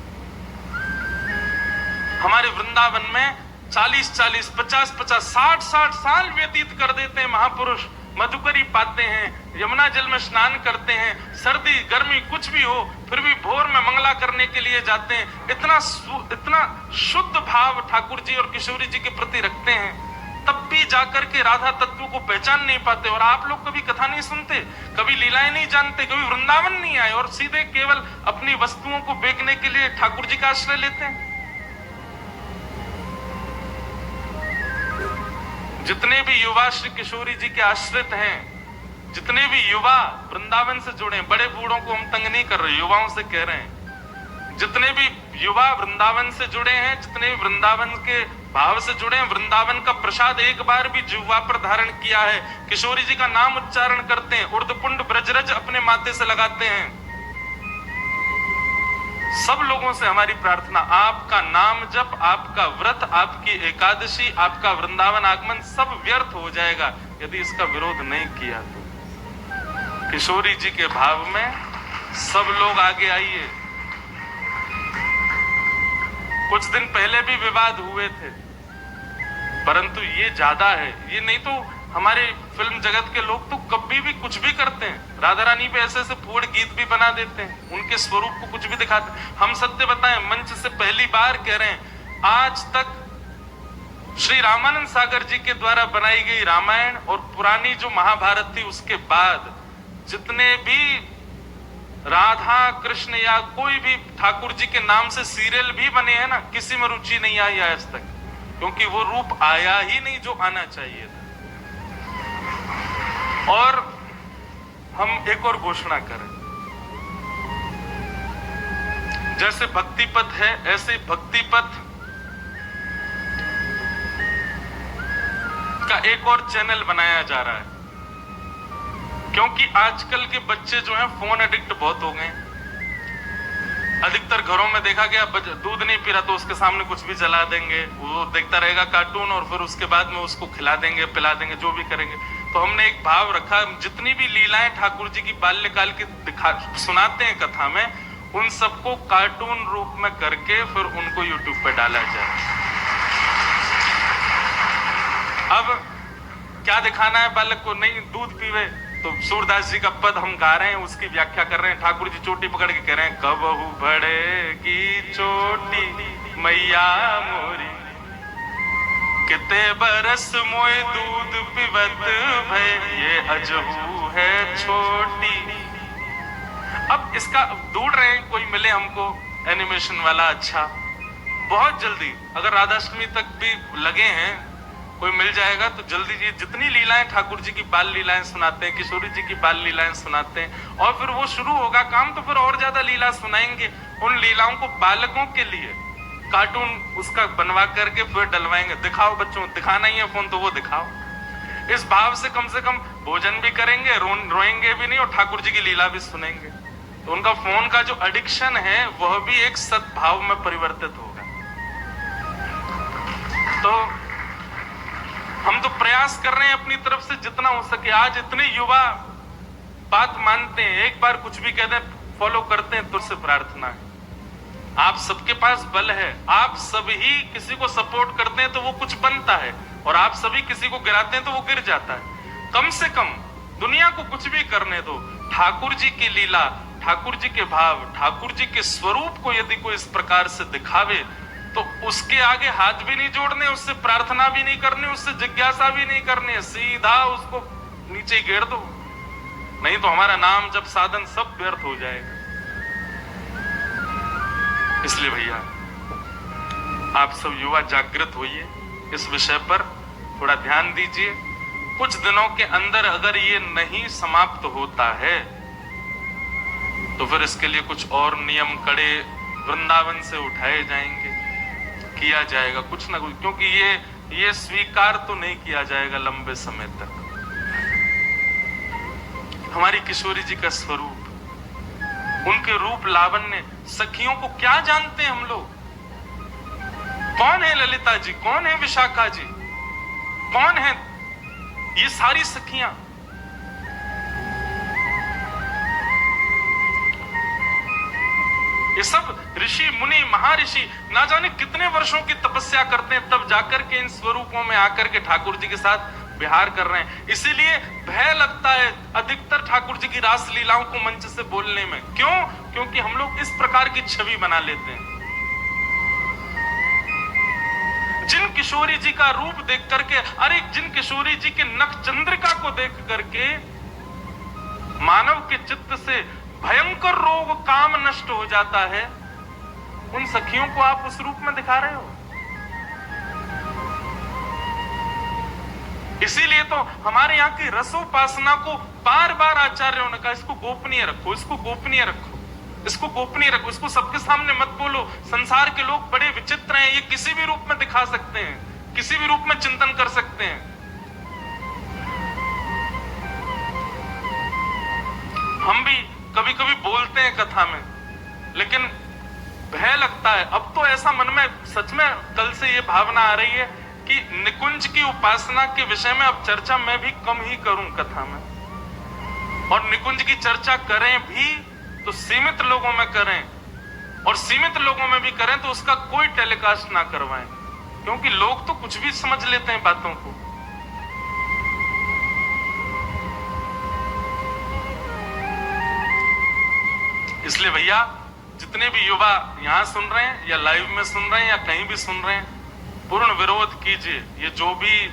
हमारे वृंदावन में 40-40, 50-50, 60-60 साल व्यतीत कर देते हैं महापुरुष। मधुकरी पाते हैं, यमुना जल में स्नान करते हैं, सर्दी गर्मी कुछ भी हो फिर भी भोर में मंगला करने के लिए जाते हैं। इतना शुद्ध भाव ठाकुर जी और किशोरी जी के प्रति रखते हैं तब भी जाकर के राधा तत्व को पहचान नहीं पाते। और आप लोग कभी कथा नहीं सुनते, कभी लीलाएं नहीं जानते, कभी वृंदावन नहीं आए और सीधे केवल अपनी वस्तुओं को बेचने के लिए ठाकुर जी का आश्रय लेते हैं। जितने भी युवा श्री किशोरी जी के आश्रित हैं, जितने भी युवा वृंदावन से जुड़े, बड़े बूढ़ों को हम तंग नहीं कर रहे, युवाओं से कह रहे हैं, जितने भी युवा वृंदावन से जुड़े हैं, जितने भी वृंदावन के भाव से जुड़े हैं, वृंदावन का प्रसाद एक बार भी जिह्वा पर धारण किया है, किशोरी जी का नाम उच्चारण करते हैं, उर्दपुंड ब्रजरज अपने माथे से लगाते हैं, सब लोगों से हमारी प्रार्थना, आपका नाम जप, आपका व्रत, आपकी एकादशी, आपका वृंदावन आगमन सब व्यर्थ हो जाएगा यदि इसका विरोध नहीं किया तो। किशोरी जी के भाव में सब लोग आगे आइए। कुछ दिन पहले भी विवाद हुए थे, परंतु ये ज्यादा है, ये नहीं तो हमारे फिल्म जगत के लोग तो कभी भी कुछ भी करते हैं, राधा रानी पे ऐसे ऐसे फूड़ गीत भी बना देते हैं, उनके स्वरूप को कुछ भी दिखाते हैं। हम सत्य बताएं, मंच से पहली बार कह रहे हैं, आज तक श्री रामानंद सागर जी के द्वारा बनाई गई रामायण और पुरानी जो महाभारत थी उसके बाद जितने भी राधा कृष्ण या कोई भी ठाकुर जी के नाम से सीरियल भी बने हैं ना, किसी में रुचि नहीं आई आज तक, क्योंकि वो रूप आया ही नहीं जो आना चाहिए था। और हम एक और घोषणा करें, जैसे भक्ति पथ है ऐसे भक्ति पथ का एक और चैनल बनाया जा रहा है, क्योंकि आजकल के बच्चे जो हैं फोन एडिक्ट बहुत हो गए। अधिकतर घरों में देखा गया, दूध नहीं पी रहा तो उसके सामने कुछ भी चला देंगे, वो देखता रहेगा कार्टून और फिर उसके बाद में उसको खिला देंगे, पिला देंगे, जो भी करेंगे। तो हमने एक भाव रखा, जितनी भी लीलाएं ठाकुर जी की बाल्यकाल की सुनाते हैं कथा में, उन सबको कार्टून रूप में करके फिर उनको यूट्यूब पे डाला जाए। अब क्या दिखाना है बालक को, नहीं दूध पीवे तो सूरदास जी का पद हम गा रहे हैं, उसकी व्याख्या कर रहे हैं। ठाकुर जी चोटी पकड़ के कह रहे हैं, कबहू बढ़ेगी चोटी मैया मोरी, किते बरस मोए दूध पिबत भय, ये अजहू है छोटी। अब इसका ढूंढ रहे हैं, कोई मिले हमको एनिमेशन वाला अच्छा, बहुत जल्दी, अगर राधाष्टमी तक भी लगे हैं, कोई मिल जाएगा तो जल्दी। जी जितनी लीलाएं ठाकुर जी की बाल लीलाएं सुनाते हैं, किशोरी जी की बाल लीलाएं सुनाते हैं, और फिर वो शुरू होगा काम तो फिर और ज्यादा लीला सुनाएंगे। उन लीलाओं को बालकों के लिए कार्टून उसका बनवा करके फिर डलवाएंगे। दिखाओ बच्चों, दिखाना ही है फोन तो वो दिखाओ। इस भाव से कम भोजन भी करेंगे, रोएंगे भी नहीं और ठाकुर जी की लीला भी सुनेंगे। तो उनका फोन का जो एडिक्शन है वह भी एक सद्भाव में परिवर्तित होगा। तो हम तो प्रयास कर रहे हैं अपनी तरफ से जितना हो सके। आज इतने युवा बात मानते हैं, एक बार कुछ भी कहते हैं फॉलो करते हैं, तो उससे प्रार्थना है, आप सबके पास बल है, आप सभी किसी को सपोर्ट करते हैं तो वो कुछ बनता है, और आप सभी किसी को गिराते हैं तो वो गिर जाता है। कम से कम दुनिया को कुछ भी करने दो, ठाकुर जी की लीला, ठाकुर जी के भाव, ठाकुर जी के स्वरूप को यदि कोई इस प्रकार से दिखावे तो उसके आगे हाथ भी नहीं जोड़ने, उससे प्रार्थना भी नहीं करनी, उससे जिज्ञासा भी नहीं करनी, सीधा उसको नीचे गिर दो, नहीं तो हमारा नाम जब साधन सब व्यर्थ हो जाएगा। इसलिए भैया आप सब युवा जागृत होइए, इस विषय पर थोड़ा ध्यान दीजिए। कुछ दिनों के अंदर अगर ये नहीं समाप्त होता है तो फिर इसके लिए कुछ और नियम कड़े वृंदावन से उठाए जाएंगे, किया जाएगा कुछ ना कुछ, क्योंकि ये स्वीकार तो नहीं किया जाएगा लंबे समय तक। हमारी किशोरी जी का स्वरूप, उनके रूप लावण्य, सखियों को क्या जानते हैं हम लोग? कौन है ललिता जी, कौन है विशाखा जी, कौन है ये सारी सखियां? ये सब ऋषि मुनि महर्षि ना जाने कितने वर्षों की तपस्या करते हैं, तब जाकर के इन स्वरूपों में आकर के ठाकुर जी के साथ विहार कर रहे हैं। इसीलिए भय लगता है अधिकतर ठाकुर जी की रास लीलाओं को मंच से बोलने में। क्यों? क्योंकि हम लोग इस प्रकार की छवि बना लेते हैं। जिन किशोरी जी का रूप देख करके, अरे जिन किशोरी जी के नख चंद्रिका को देख करके मानव के चित्त से भयंकर रोग काम नष्ट हो जाता है, उन सखियों को आप उस रूप में दिखा रहे हो। इसीलिए तो हमारे यहाँ की रसोपासना को बार बार आचार्यों ने कहा, इसको गोपनीय रखो, इसको गोपनीय रखो, इसको गोपनीय रखो, इसको सबके सामने मत बोलो। संसार के लोग बड़े विचित्र हैं, ये किसी भी रूप में दिखा सकते हैं, किसी भी रूप में चिंतन कर सकते हैं। हम भी कभी कभी बोलते हैं कथा में, लेकिन भय लगता है। अब तो ऐसा मन में सच में कल से ये भावना आ रही है कि निकुंज की उपासना के विषय में अब चर्चा मैं भी कम ही करूं कथा में, और निकुंज की चर्चा करें भी तो सीमित लोगों में करें, और सीमित लोगों में भी करें तो उसका कोई टेलीकास्ट ना करवाएं, क्योंकि लोग तो कुछ भी समझ लेते हैं बातों को। इसलिए भैया, जितने भी युवा यहां सुन रहे हैं या लाइव में सुन रहे हैं या कहीं भी सुन रहे हैं, पूर्ण विरोध कीजिए। ये जो भी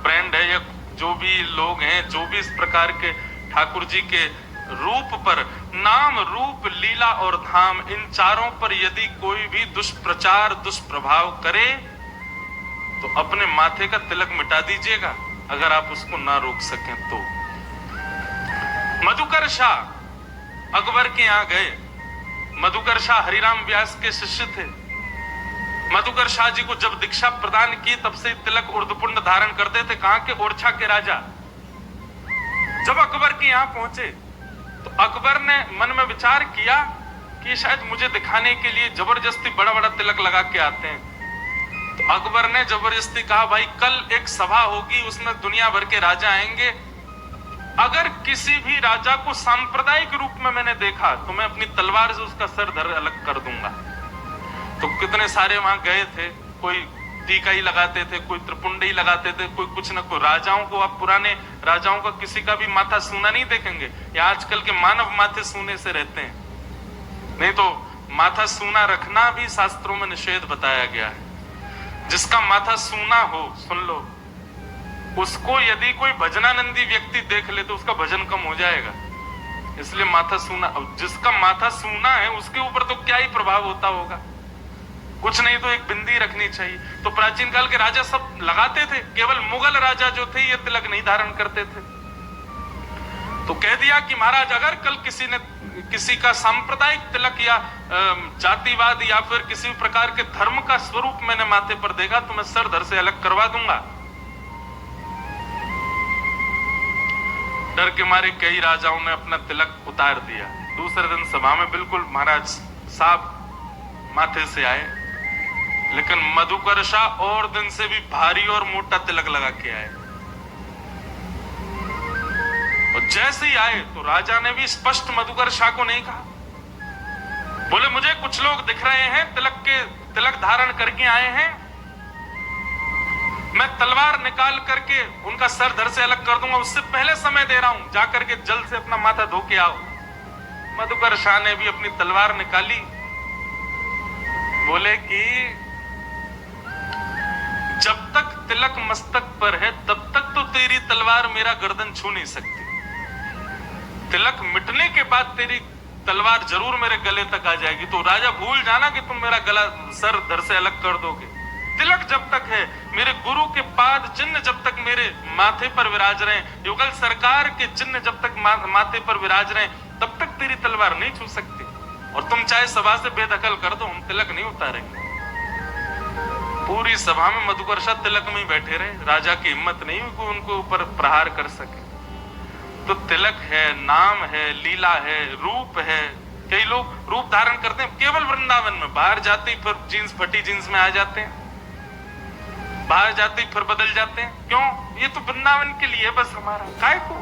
ब्रांड है या जो भी लोग हैं, जो भी इस प्रकार के ठाकुर जी के रूप पर, नाम रूप लीला और धाम, इन चारों पर यदि कोई भी दुष्प्रचार दुष्प्रभाव करे तो अपने माथे का तिलक मिटा दीजिएगा, अगर आप उसको ना रोक सकें तो। मधुकर शाह अकबर के यहां गए। मधुकर शाह हरिराम व्यास के शिष्य थे। मधुकर शाह जी को जब दीक्षा प्रदान की तब से तिलक उर्दपुंड धारण करते थे। कहां के? ओरछा के राजा। जब अकबर के यहां पहुंचे तो अकबर ने मन में विचार किया कि शायद मुझे दिखाने के लिए जबरदस्ती बड़ा बड़ा तिलक लगा के आते हैं। तो अकबर ने जबरदस्ती कहा, भाई कल एक सभा होगी, उसमें दुनिया भर के राजा आएंगे, अगर किसी भी राजा को सांप्रदायिक रूप में मैंने देखा तो मैं अपनी तलवार से उसका सर धर अलग कर दूंगा। तो कितने सारे वहां गए थे, कोई टीका ही लगाते थे, कोई त्रिपुंड ही लगाते थे, कोई कुछ न कोई। राजाओं को, आप पुराने राजाओं का किसी का भी माथा सूना नहीं देखेंगे, या आजकल के मानव माथे सूने से रहते हैं। नहीं तो माथा सूना रखना भी शास्त्रों में निषेध बताया गया है। जिसका माथा सूना हो, सुन लो, उसको यदि कोई भजनानंदी व्यक्ति देख ले तो उसका भजन कम हो जाएगा। इसलिए माथा सूना, जिसका माथा सूना है उसके ऊपर तो क्या ही प्रभाव होता होगा, कुछ नहीं तो एक बिंदी रखनी चाहिए। तो प्राचीन काल के राजा सब लगाते थे, केवल मुगल राजा जो थे ये तिलक नहीं धारण करते थे। तो कह दिया कि महाराज, अगर कल किसी ने किसी का सांप्रदायिक तिलक या जातिवाद या फिर किसी प्रकार के धर्म का स्वरूप मैंने माथे पर देखा तो मैं सर धर से अलग करवा दूंगा। डर के मारे कई राजाओं ने अपना तिलक उतार दिया। दूसरे दिन सभा में बिल्कुल महाराज साहब माथे से आए, लेकिन मधुकर शाह और दिन से भी भारी और मोटा तिलक लगा के आए। और जैसे ही आए तो राजा ने भी स्पष्ट मधुकर शाह को नहीं कहा, बोले मुझे कुछ लोग दिख रहे हैं तिलक धारण करके आए हैं, मैं तलवार निकाल करके उनका सर धर से अलग कर दूंगा, उससे पहले समय दे रहा हूं, जाकर के जल से अपना माथा धो के आओ। मधुकर शाह ने भी अपनी तलवार निकाली, बोले कि जब तक तिलक मस्तक पर है तब तक तो तेरी तलवार मेरा गर्दन छू नहीं सकती, तिलक मिटने के बाद तेरी तलवार जरूर मेरे गले तक आ जाएगी। तो राजा भूल जाना कि तुम मेरा गला सर धर से अलग कर दोगे। तिलक जब तक है, मेरे गुरु के पाद चिन्ह जब तक मेरे माथे पर विराज रहे, युगल सरकार के चिन्ह जब तक माथे पर विराज रहे, तब तक तेरी तलवार नहीं छू सकती। और तुम चाहे सभा से बेदखल कर दो, हम तिलक नहीं उतारेंगे। पूरी सभा में मधुकर शाह तिलक में ही बैठे रहे। राजा की हिम्मत नहीं हुई कि उनको ऊपर प्रहार कर सके। तो तिलक है, नाम है, लीला है, रूप है। कई लोग रूप धारण करते हैं केवल वृंदावन में, बाहर जाते ही फिर जीन्स, फटी जीन्स में आ जाते हैं, बाहर जाते ही फिर बदल जाते हैं। क्यों? ये तो वृंदावन के लिए बस हमारा, काय को?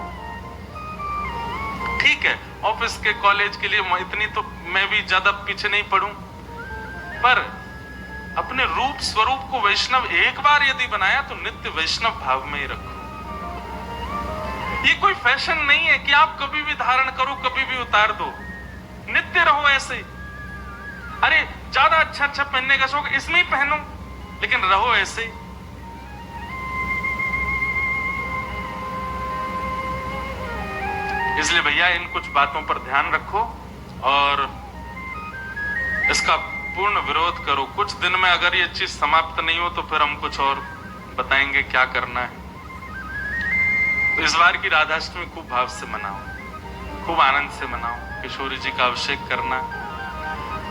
ठीक है, ऑफिस के, कॉलेज के लिए इतनी तो मैं भी ज्यादा पीछे नहीं पड़ूं, पर अपने रूप स्वरूप को वैष्णव एक बार यदि बनाया तो नित्य वैष्णव भाव में ही रखो। ये कोई फैशन नहीं है कि आप कभी भी धारण करो, कभी भी उतार दो, नित्य रहो ऐसे। अरे ज्यादा अच्छा पहनने का शौक, इसमें ही पहनो, लेकिन रहो ऐसे। इसलिए भैया इन कुछ बातों पर ध्यान रखो और इसका पूर्ण विरोध करो। कुछ दिन में अगर ये चीज समाप्त नहीं हो तो फिर हम कुछ और बताएंगे क्या करना है। तो इस बार की राधाष्टमी खूब भाव से मनाओ, खूब आनंद से मनाओ, किशोरी जी का अभिषेक करना।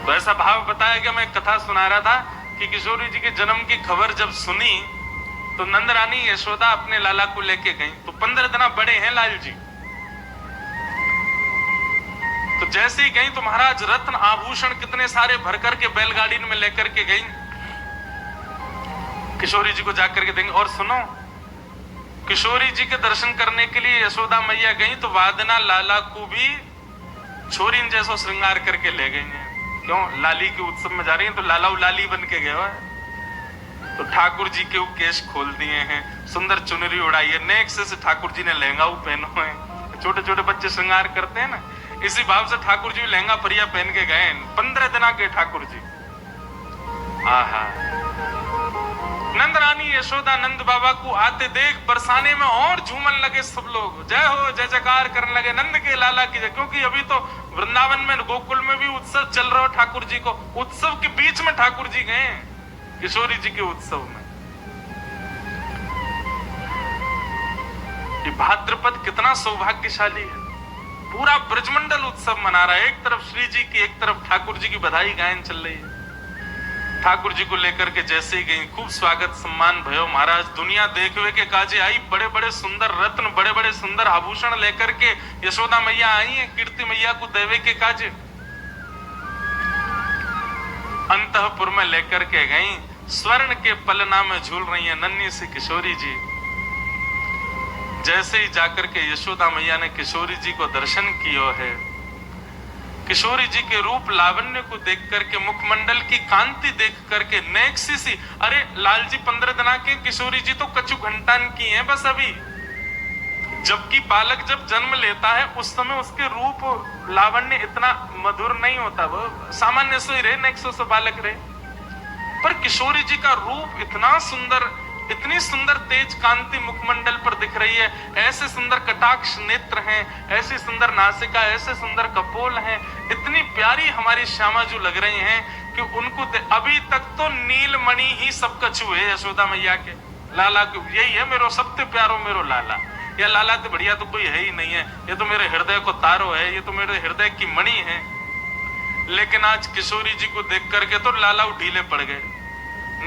तो ऐसा भाव बताया कि मैं कथा सुना रहा था कि किशोरी जी के जन्म की खबर जब सुनी तो नंद रानी यशोदा अपने लाला को लेके गई। तो 15 दिन बड़े हैं लाल जी। तो जैसे ही गई तो महाराज रत्न आभूषण कितने सारे भर करके बैलगाड़ी में लेकर के गई, किशोरी जी को जाकर के देंगे। और सुनो, किशोरी जी के दर्शन करने के लिए यशोदा मैया गई तो वादना लाला को भी छोरी जैसा श्रृंगार करके ले गई हैं। क्यों? लाली के उत्सव में जा रही हैं तो लाला लाली बन के गया है। तो ठाकुर जी के केश खोल दिए हैं, सुंदर चुनरी उड़ाई है, नेक से ठाकुर जी ने लहंगा पहनो है। छोटे छोटे बच्चे श्रृंगार करते हैं ना, इसी भाव से ठाकुर जी लहंगा परिया पहन के गए। 15 दिन के ठाकुर जी। आहा, नंद रानी यशोदा नंद बाबा को आते देख बरसाने में और झूमन लगे सब लोग, जय हो जय जयकार करने लगे नंद के लाला की जय। क्योंकि अभी तो वृंदावन में गोकुल में भी उत्सव चल रहा हो ठाकुर जी को, उत्सव के बीच में ठाकुर जी गए किशोरी जी के उत्सव में। ये भाद्रपद कितना सौभाग्यशाली है, पूरा ब्रजमंडल उत्सव मना रहा है। एक तरफ श्री जी की, एक तरफ ठाकुर जी की बधाई गायन चल रही है। ठाकुर जी को लेकर के जैसे ही गई खूब स्वागत सम्मान भयो। महाराज दुनिया देखवे के काजे आई, बड़े बड़े सुंदर रत्न, बड़े बड़े सुंदर आभूषण लेकर के यशोदा मैया आई है कीर्ति मैया को देवे के काजे। अंतःपुर में लेकर के गई, स्वर्ण के पलना में झूल रही है नन्ही सी किशोरी जी। जैसे ही जाकर के यशोदा मैया ने किशोरी जी को दर्शन किया है, किशोरी जी के रूप लावण्य को देख करके, मुखमंडल की कांति देख करके नेक्सी सी, अरे लाल जी 15 दिन के, किशोरी जी तो कछु घंटान की हैं बस अभी। जबकि बालक जब जन्म लेता है उस समय उसके रूप लावण्य इतना मधुर नहीं होता, वो सामान्य से ही रहे, नेक्सो से बालक रहे। पर किशोरी जी का रूप इतना सुंदर, इतनी सुंदर तेज कांति मुखमंडल पर दिख रही है, ऐसे सुंदर कटाक्ष नेत्र हैं, ऐसी सुंदर नासिका, ऐसे सुंदर कपोल हैं, इतनी प्यारी हमारी श्यामा जो लग रही हैं कि उनको अभी तक तो नीलमणि ही सब कछु है यशोदा मैया के। लाला को यही है मेरो सबसे प्यारो मेरो लाला, या लाला तो बढ़िया तो कोई है ही नहीं है, ये तो मेरे हृदय को तारो है, ये तो मेरे हृदय की मणि है। लेकिन आज किशोरी जी को देख करके तो लाला ढीले पड़ गए।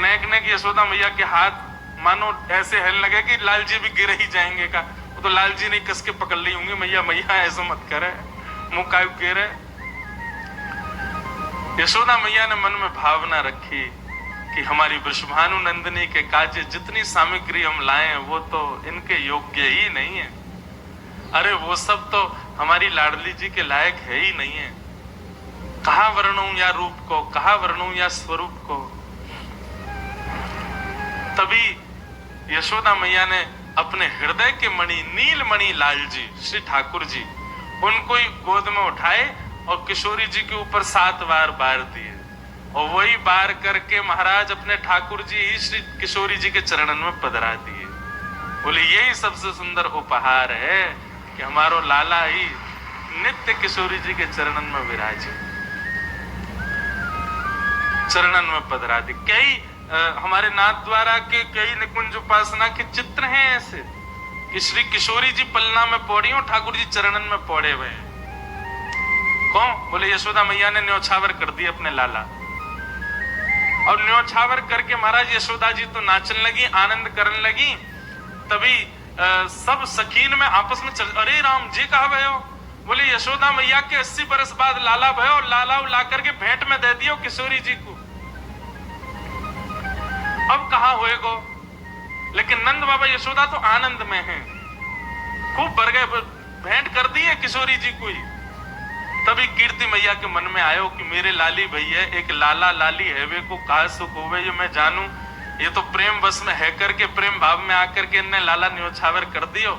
नेक नेक यशोदा मैया के हाथ मानो ऐसे हिलने लगे कि लाल जी भी गिर ही जाएंगे का। वो तो लाल जी ने कस के पकड़ ली होंगी, मैया मैया ऐसा मत करे, मुंह कायु गिरे। यशोदा मैया ने मन में भावना रखी कि हमारी वृषभानु नंदिनी के काजे जितनी सामग्री हम लाए हैं वो तो इनके योग्य ही नहीं है। अरे वो सब तो हमारी लाडली जी के लायक है ही नहीं है। कहाँ वर्णूं या रूप को, कहाँ वर्णूं या स्वरूप को। तभी यशोदा मैया ने अपने हृदय के मणि नीलमणि लाल जी श्री ठाकुर जी उनको ही गोद में उठाए और किशोरी जी के ऊपर 7 बार बार दिए, और वही बार करके महाराज अपने ठाकुर जी ही श्री किशोरी जी के चरणन में पधरा दिए। बोले यही सबसे सुंदर उपहार है कि हमारो लाला ही नित्य किशोरी जी के चरणन में विराजे, चरणन में पधरा दी। कई हमारे नाथ द्वारा के कई निकुंज उपासना के चित्र हैं ऐसे कि श्री किशोरी जी पलना में पौड़ी और ठाकुर जी चरणन में पौड़े हुए हैं। कौन? बोले यशोदा मैया ने न्योछावर कर दी अपने लाला, और न्योछावर करके महाराज यशोदा जी तो नाचने लगी, आनंद करने लगी। तभी सब सखीन में आपस में चल, अरे राम जी कहा भयो? बोले यशोदा मैया के 80 बरस बाद लाला भयो, और लाला ला करके भेंट में दे दियो किशोरी जी को। अब कहा होएगो? लेकिन नंद बाबा यशोदा तो आनंद में हैं, खूब भर गए, भेंट कर दी है किशोरी जी को ही। तभी कीर्ति मैया के मन में आयो कि मेरे लाली भैया एक लाला लाली हैवे को कहा सुख होवे, ये मैं जानू। ये तो प्रेम बस में है करके, प्रेम भाव में आकर के इनने लाला न्योछावर कर दियो।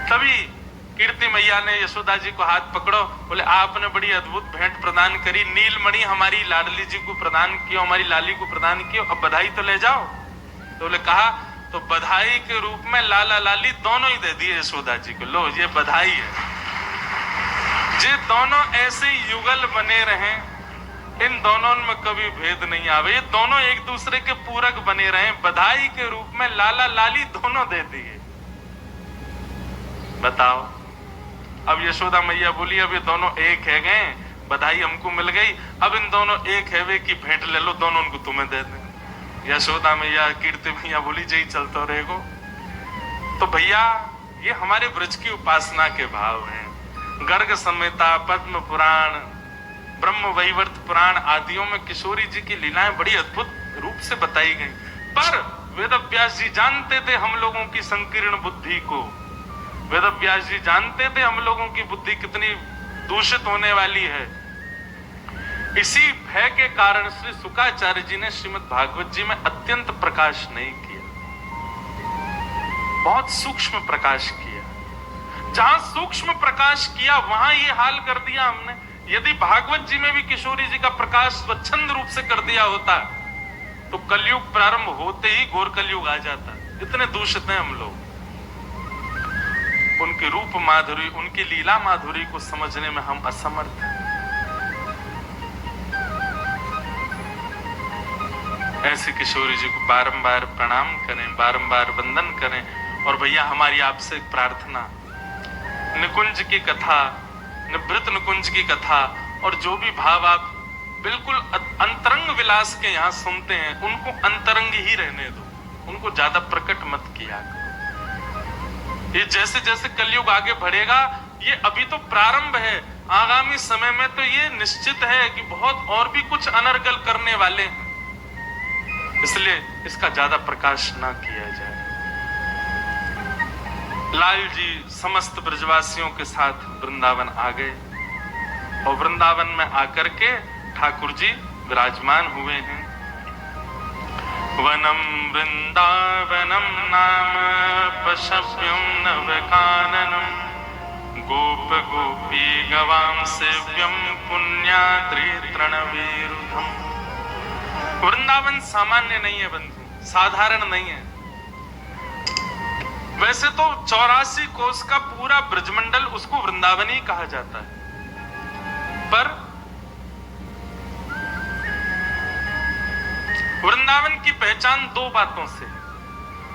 तभी कीर्ति मैया ने यशोदा जी को हाथ पकड़ो, बोले आपने बड़ी अद्भुत भेंट प्रदान करी, नीलमणि हमारी लाडली जी को प्रदान किया, हमारी लाली को प्रदान किया, अब बधाई तो ले जाओ। तो बोले कहा तो बधाई के रूप में लाला लाली दोनों ही दे दिए यशोदा जी को। लो ये बधाई है। ये दोनों ऐसे युगल बने रहे, इन दोनों में कभी भेद नहीं आवे, ये दोनों एक दूसरे के पूरक बने रहे, बधाई के रूप में लाला लाली दोनों दे दिए। बताओ, अब यशोदा मैया बोली अब ये दोनों एक है गए, बधाई हमको मिल गई, अब इन दोनों एक है वे की भेंट ले लो, दोनों उनको तुम्हें दे दें। यशोदा मैया कीर्ति मैया बोली जय चलते रहेगो। तो भैया ये हमारे ब्रज की उपासना के भाव हैं। गर्ग संहिता, पद्म पुराण, ब्रह्म वैवर्त पुराण आदियों में किशोरी जी की लीलाएं बड़ी अद्भुत रूप से बताई गई। पर वेदव्यास जी जानते थे हम लोगों की संकीर्ण बुद्धि को, वेदव्यास जी जानते थे हम लोगों की बुद्धि कितनी दूषित होने वाली है। इसी भय के कारण श्री शुकाचार्य जी ने श्रीमद् भागवत जी में अत्यंत प्रकाश नहीं किया, बहुत सूक्ष्म प्रकाश किया। जहां सूक्ष्म प्रकाश किया वहां ये हाल कर दिया हमने। यदि भागवत जी में भी किशोरी जी का प्रकाश स्वच्छंद रूप से कर दिया होता तो कलयुग प्रारंभ होते ही घोर कलयुग आ जाता। इतने दूषित हैं हम लोग। उनकी रूप माधुरी, उनकी लीला माधुरी को समझने में हम असमर्थ हैं। ऐसे किशोरी जी को बारंबार प्रणाम करें, बारंबार वंदन करें। और भैया हमारी आपसे एक प्रार्थना, निकुंज की कथा, निवृत्त निकुंज की कथा और जो भी भाव आप बिल्कुल अंतरंग विलास के यहाँ सुनते हैं उनको अंतरंग ही रहने दो, उनको ज्यादा प्रकट मत किया करो। ये जैसे जैसे कलयुग आगे बढ़ेगा, ये अभी तो प्रारंभ है, आगामी समय में तो ये निश्चित है कि बहुत और भी कुछ अनर्गल करने वाले हैं, इसलिए इसका ज्यादा प्रकाश ना किया जाए। लाल जी समस्त ब्रजवासियों के साथ वृंदावन आ गए और वृंदावन में आकर के ठाकुर जी विराजमान हुए हैं। वनम वृंदावनम नाम पशव्यम नवकाननम गोप गोपी गवाम सेव्यम पुण्याद्रि तृणवीरुधम। वृंदावन सामान्य नहीं है बंधु, साधारण नहीं है। वैसे तो 84 कोस का पूरा ब्रजमंडल उसको वृंदावन ही कहा जाता है, पर वृंदावन की पहचान दो बातों से।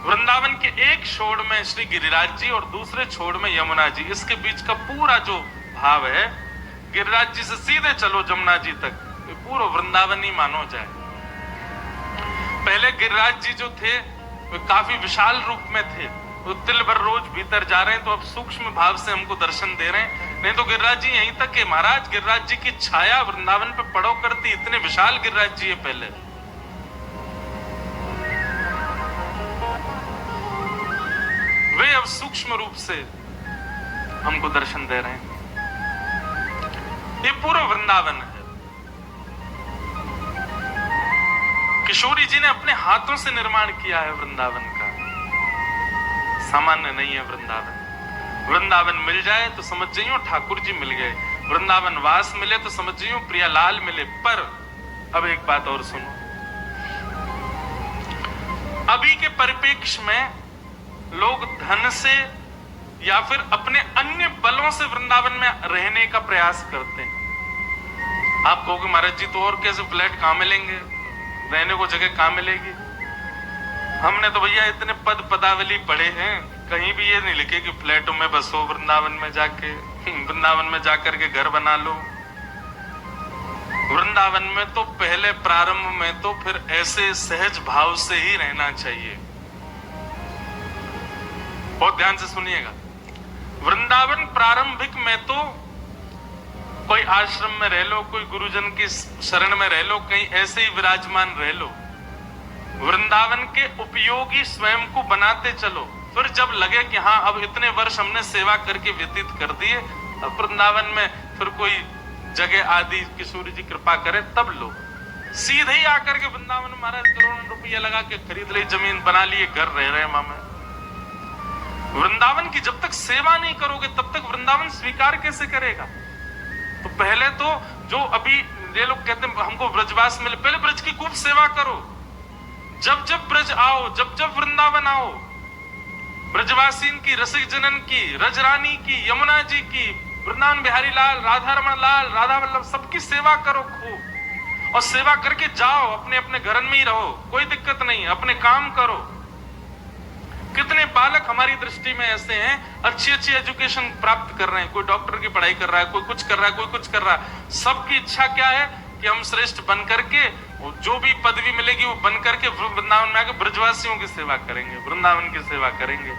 वृंदावन के एक छोर में श्री गिरिराज जी और दूसरे छोर में यमुना जी, इसके बीच का पूरा जो भाव है, गिरिराज जी से सीधे चलो जमुना जी तक, पूरा वृंदावन ही मानो जाए। पहले गिरिराज जी जो थे वे काफी विशाल रूप में थे, वो तिल भर रोज भीतर जा रहे हैं, तो अब सूक्ष्म भाव से हमको दर्शन दे रहे हैं। नहीं तो गिरिराज जी यहीं तक है महाराज, गिरिराज जी की छाया वृंदावन पे पड़ो करती, इतने विशाल गिरिराज जी है पहले। वे अब सूक्ष्म रूप से हमको दर्शन दे रहे हैं। ये पूरा वृंदावन है। किशोरी जी ने अपने हाथों से निर्माण किया है वृंदावन का, सामान्य नहीं है वृंदावन। वृंदावन मिल जाए तो समझ जाइयो ठाकुर जी मिल गए, वृंदावन वास मिले तो समझ जाइयो प्रियालाल मिले। पर अब एक बात और सुनो, अभी के परिप्रेक्ष्य में लोग धन से या फिर अपने अन्य बलों से वृंदावन में रहने का प्रयास करते हैं। आप कहोगे महाराज जी तो और कैसे फ्लैट कहां मिलेंगे, रहने को जगह कहां मिलेगी? हमने तो भैया इतने पद पदावली पढ़े हैं, कहीं भी ये नहीं लिखे कि फ्लैटों में बसो, वृंदावन में जाके वृंदावन में जाकर के घर बना लो। वृंदावन में तो पहले प्रारंभ में तो फिर ऐसे सहज भाव से ही रहना चाहिए। बहुत ध्यान से सुनिएगा। वृंदावन प्रारंभिक में तो कोई आश्रम में रह लो, कोई गुरुजन की शरण में रह लो, कहीं ऐसे ही विराजमान रह लो। वृंदावन के उपयोगी स्वयं को बनाते चलो, फिर जब लगे कि हाँ अब इतने वर्ष हमने सेवा करके व्यतीत कर दिए, अब वृंदावन में फिर कोई जगह आदि किशोरी जी कृपा करे तब लो। सीधे ही आकर के वृंदावन में महाराज करोड़ों रुपया लगा के खरीद ली जमीन, बना लिए घर, रह रहे मामा। वृंदावन की जब तक सेवा नहीं करोगे तब तक वृंदावन स्वीकार कैसे करेगा? तो पहले तो जो अभी ये लोग कहते हैं हमको ब्रजवास मिले, पहले ब्रज की खूब सेवा करो। जब जब ब्रज आओ, जब जब वृंदावन आओ, ब्रजवासीन की, रसिक जनन की, रजरानी की, यमुना जी की, वृंदावन बिहारी लाल, राधा रमन लाल, राधा वल्लभ, सबकी सेवा करो खूब, और सेवा करके जाओ, अपने अपने घर में ही रहो, कोई दिक्कत नहीं, अपने काम करो। कितने बालक हमारी दृष्टि में ऐसे हैं, अच्छी अच्छी एजुकेशन प्राप्त कर रहे हैं, कोई डॉक्टर की पढ़ाई कर रहा है, कोई कुछ कर रहा है, कोई कुछ कर रहा है। सबकी इच्छा क्या है कि हम श्रेष्ठ बन करके, जो भी पदवी मिलेगी वो बन करके वृंदावन में आकर ब्रजवासियों की सेवा करेंगे, वृंदावन की सेवा करेंगे।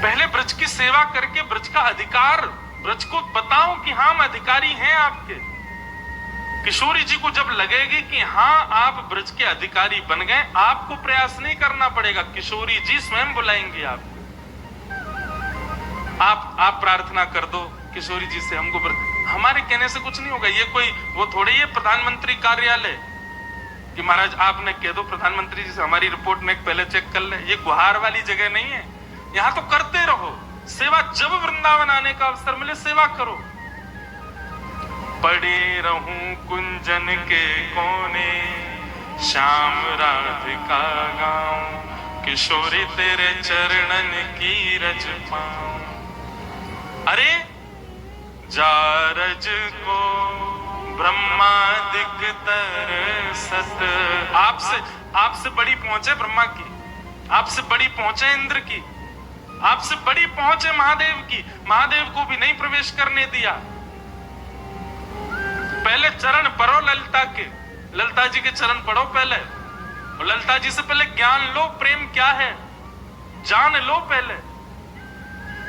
पहले ब्रज की सेवा करके ब्रज का अधिकार, ब्रज को बताओ कि हाँ हम अधिकारी हैं आपके। किशोरी जी को जब लगेगी कि हाँ आप ब्रज के अधिकारी बन गए, आपको प्रयास नहीं करना पड़ेगा, किशोरी जी स्वयं बुलाएंगे आपको। आप प्रार्थना कर दो किशोरी जी से, हमको हमारे कहने से कुछ नहीं होगा। ये कोई वो थोड़ी है प्रधानमंत्री कार्यालय कि महाराज आपने कह दो प्रधानमंत्री जी से हमारी रिपोर्ट में पहले चेक कर ले। ये गुहार वाली जगह नहीं है, यहां तो करते रहो सेवा। जब वृंदावन आने का अवसर मिले सेवा करो। पड़े रहूं कुंजन के कोने, श्याम राधिका गाऊं, किशोरी तेरे चरणन की रज पाऊं। अरे जारज को ब्रह्मादिक तरसत, आपसे बड़ी पहुंच है ब्रह्मा की, आपसे बड़ी पहुंच है इंद्र की, आपसे बड़ी पहुंच है महादेव की। महादेव को भी नहीं प्रवेश करने दिया। पहले चरण पढ़ो ललिता के, ललिता जी के चरण पढ़ो पहले, और ललिता जी से पहले ज्ञान लो, प्रेम क्या है जान लो पहले।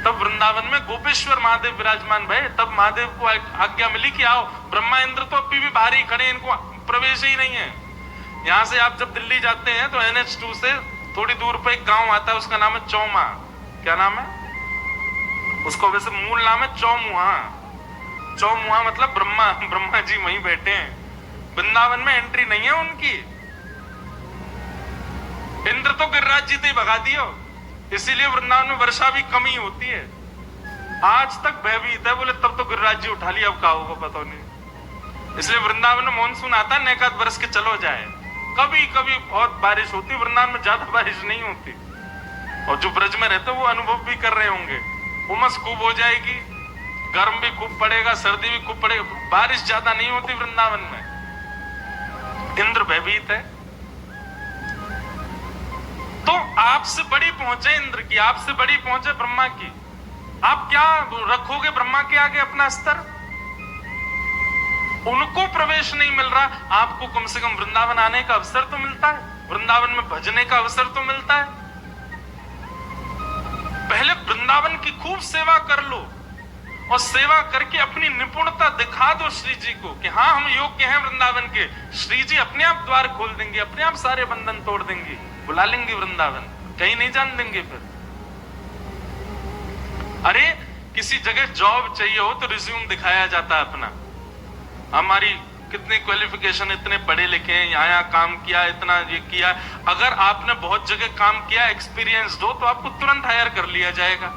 तब वृंदावन में गोपेश्वर महादेव विराजमान भय, तब महादेव को आज्ञा मिली कि आओ। ब्रह्मा इंद्र तो अभी भी बाहर ही खड़े, इनको प्रवेश ही नहीं है। यहां से आप जब दिल्ली जाते हैं तो NH2 से थोड़ी दूर पर एक गांव आता है, उसका नाम है चौमा। क्या नाम है उसको? वैसे मूल नाम है चौमुहा। चौमुहा मतलब ब्रह्मा जी वहीं बैठे हैं। वृंदावन में एंट्री नहीं है उनकी। इंद्र तो गिरिराज जी से भगा दियो, इसीलिए वृंदावन में वर्षा भी कम ही होती है। आज तक भयभीत है, बोले तब तो गिरिराज जी उठा लिया, अब क्या होगा पता नहीं। इसलिए वृंदावन में मानसून आता है, नेकात बरस के चलो जाए। कभी कभी बहुत बारिश होती, वृंदावन में ज्यादा बारिश नहीं होती। और जो ब्रज में रहते वो अनुभव भी कर रहे होंगे। उमस खूब हो जाएगी, गर्म भी खूब पड़ेगा, सर्दी भी खूब पड़ेगा, बारिश ज्यादा नहीं होती वृंदावन में। इंद्र भयभीत है। तो आपसे बड़ी पहुंचे इंद्र की, आपसे बड़ी पहुंचे ब्रह्मा की। आप क्या रखोगे ब्रह्मा के आगे अपना स्तर? उनको प्रवेश नहीं मिल रहा, आपको कम से कम वृंदावन आने का अवसर तो मिलता है, वृंदावन में भजने का अवसर तो मिलता है। पहले वृंदावन की खूब सेवा कर लो, और सेवा करके अपनी निपुणता दिखा दो श्री जी को कि हाँ हम योग्य हैं वृंदावन के। श्री जी अपने आप द्वार खोल देंगे, अपने आप सारे बंधन तोड़ देंगे, बुला लेंगे वृंदावन, कहीं नहीं जान देंगे फिर। अरे किसी जगह जॉब चाहिए हो तो रिज्यूम दिखाया जाता है अपना, हमारी कितनी क्वालिफिकेशन, इतने पढ़े लिखे हैं, यहाँ काम किया, इतना ये किया। अगर आपने बहुत जगह काम किया, एक्सपीरियंस्ड हो, तो आपको तुरंत हायर कर लिया जाएगा।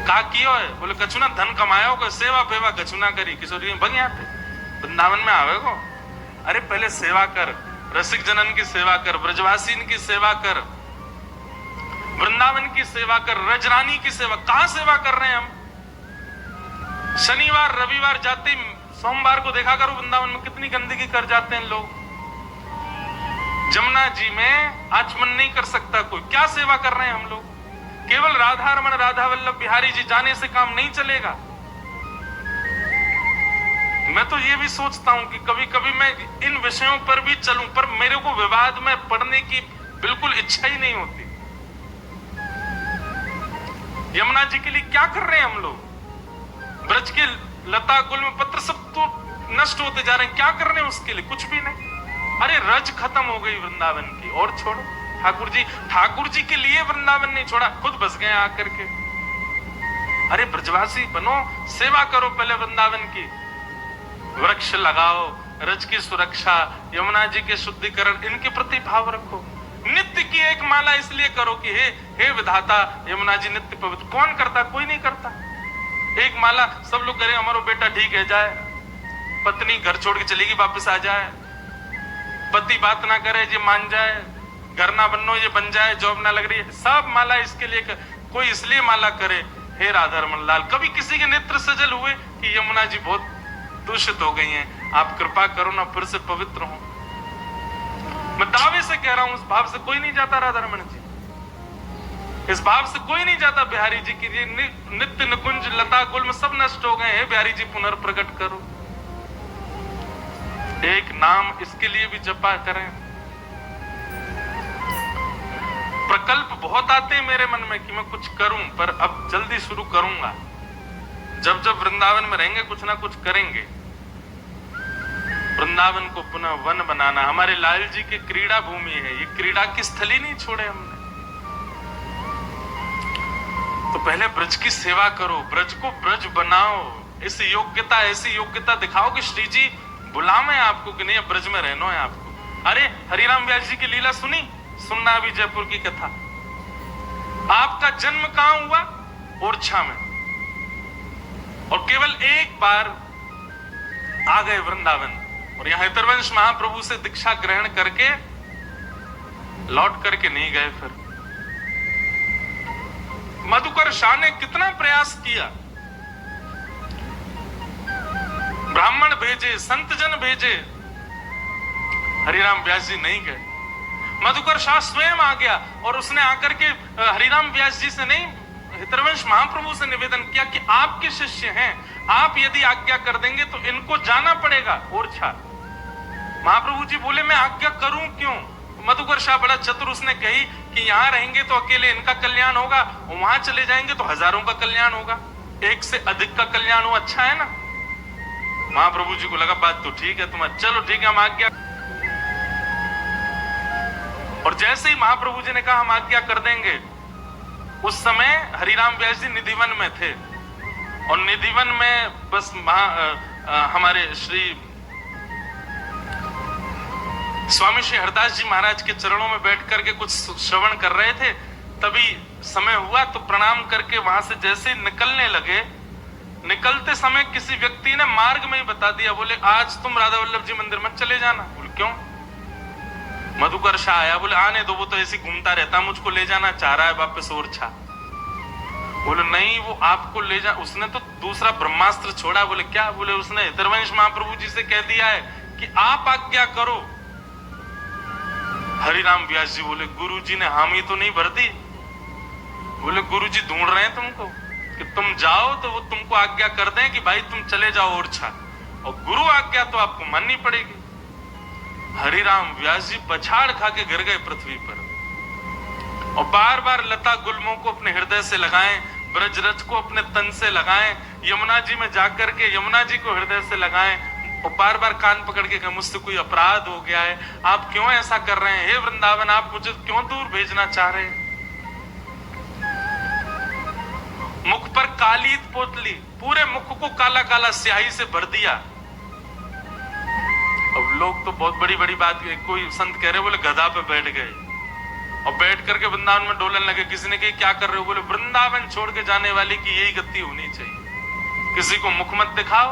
का कियो है? बोले कछु ना धन कमाया को, सेवा फेवा कछु ना करी। किशोरी बन आते वृंदावन में आवे को। अरे पहले सेवा कर, रसिक जनन की सेवा कर, ब्रजवासीन की सेवा कर, वृंदावन की सेवा कर, रजरानी की सेवा। कहां सेवा कर रहे हैं हम? शनिवार रविवार जाते, सोमवार को देखा करो वृंदावन में कितनी गंदगी कर जाते हैं लोग। जमुना जी में आचमन नहीं कर सकता कोई। क्या सेवा कर रहे हैं हम लोग? केवल राधा रमन राधा वल्लभ बिहारी जी जाने से काम नहीं चलेगा। मैं तो ये भी सोचता हूं कि कभी कभी मैं इन विषयों पर भी चलूं, पर मेरे को विवाद में पढ़ने की बिल्कुल इच्छा ही नहीं होती। यमुना जी के लिए क्या कर रहे हैं हम लोग? ब्रज के लता गुल में पत्र सब तो नष्ट होते जा रहे हैं, क्या कर रहे हैं उसके लिए? कुछ भी नहीं। अरे रज खत्म हो गई वृंदावन की, और छोड़ो। ठाकुर जी के लिए वृंदावन नहीं छोड़ा, खुद बस गए आकर के। अरे ब्रजवासी बनो, सेवा करो पहले वृंदावन की। वृक्ष लगाओ, रज की सुरक्षा, यमुना जी के शुद्धिकरण, इनके प्रति भाव रखो। नित्य की एक माला इसलिए करो कि हे विधाता यमुना जी नित्य पवित्र। कौन करता? कोई नहीं करता। एक माला सब लोग करें, हमारा बेटा ठीक है जाए, पत्नी घर छोड़ के चलेगी वापस आ जाए, पति बात ना करे ये मान जाए, घर ना बनो ये बन जाए, जॉब ना लग रही है, सब माला इसके लिए कोई इसलिए माला करे, हे राधा रमन लाल। कभी किसी के नेत्र सजल हुए कि यमुना जी बहुत दूषित हो गई हैं, आप कृपा करो ना फिर से पवित्र हो। मैं दावे से कह रहा हूं, उस भाव से कोई नहीं जाता राधा रमन जी, इस भाव से कोई नहीं जाता बिहारी जी की ये नित्य निकुंज लता गुल्म सब नष्ट हो गए हैं, बिहारी जी पुनर्प्रकट करो। एक नाम इसके लिए भी जपा करें। प्रकल्प बहुत आते हैं मेरे मन में कि मैं कुछ करूं, पर अब जल्दी शुरू करूंगा। जब जब वृंदावन में रहेंगे कुछ ना कुछ करेंगे। वृंदावन को पुनः वन बनाना हमारे लाल जी की क्रीड़ा भूमि है, ये क्रीड़ा की स्थली नहीं छोड़े हमने। तो पहले ब्रज की सेवा करो, ब्रज को ब्रज बनाओ, इस योग्यता ऐसी योग्यता दिखाओ कि श्री जी बुलावे आपको कि नहीं अब ब्रज में रहना है आपको। अरे हरिराम व्यास जी की लीला सुनना अभी जयपुर की कथा। आपका जन्म कहां हुआ? ओरछा में, और केवल एक बार आ गए वृंदावन, और यहां हितरवंश महाप्रभु से दीक्षा ग्रहण करके लौट करके नहीं गए। फिर मधुकर शाह ने कितना प्रयास किया, ब्राह्मण भेजे, संत जन भेजे, हरिराम व्यास जी नहीं गए। मधुकर शाह स्वयं आ गया और उसने आकर के हरिराम व्यास जी से नहीं, हितरवंश महाप्रभु से निवेदन किया कि आपके शिष्य हैं, आप यदि आज्ञा कर देंगे तो इनको जाना पड़ेगा ओरछा। महाप्रभु जी बोले मैं आज्ञा करूं क्यों? मधुकर शाह बड़ा चतुर, उसने कही कि यहां रहेंगे तो अकेले इनका कल्याण होगा, वहां चले जाएंगे तो हजारों का कल्याण होगा, एक से अधिक का कल्याण हो, अच्छा है ना। महाप्रभु जी को लगा बात तो ठीक है, तुम्हारा चलो ठीक है हम आज्ञा। और जैसे ही महाप्रभु जी ने कहा हम आज्ञा कर देंगे, उस समय हरिराम व्यास जी निधिवन में थे, और निधिवन में बस हमारे श्री स्वामी श्री हरदास जी महाराज के चरणों में बैठ करके कुछ श्रवण कर रहे थे। तभी समय हुआ तो प्रणाम करके वहां से जैसे निकलने लगे, निकलते समय किसी व्यक्ति ने मार्ग में ही बता दिया, बोले आज तुम राधा वल्लभ जी मंदिर मत चले जाना। बोले क्यों? मधुकर शाह आया, बोले आने दो, वो तो ऐसे घूमता रहता, मुझको ले जाना चाह रहा है वापस ओरछा। बोले नहीं वो आपको ले जा, उसने तो दूसरा ब्रह्मास्त्र छोड़ा। बोले क्या? बोले उसने हितरवंश महाप्रभु जी से कह दिया है कि आप आज्ञा करो। हरिराम व्यास जी बोले गुरु जी ने हामी तो नहीं भर दी। बोले गुरु जी ढूंढ रहे हैं तुमको कि तुम जाओ तो वो तुमको आज्ञा कर दें कि भाई तुम चले जाओ ओरछा, और गुरु आज्ञा तो आपको माननी पड़ेगी। हरिराम व्यास जी पछाड़ खा के गिर गए पृथ्वी पर, और बार बार लता गुल्मों को अपने हृदय से लगाएं, ब्रजरथ को अपने तन से लगाएं, यमुना जी में जाकर के यमुना जी को हृदय से लगाएं, और बार बार कान पकड़ के कहा मुझसे कोई अपराध हो गया है, आप क्यों ऐसा कर रहे हैं? हे वृंदावन आप मुझे क्यों दूर भेजना चाह रहे हैं? मुख पर काली पोतली, पूरे मुख को काला काला स्याही से भर दिया। अब लोग तो बहुत बड़ी बड़ी बात, कोई संत कह रहे बोले गधा पे बैठ गए और बैठ करके वृंदावन में डोलन लगे। किसी ने कही क्या कर रहे हो? बोले वृंदावन छोड़ के जाने वाले की यही गति होनी चाहिए, किसी को मुख मत दिखाओ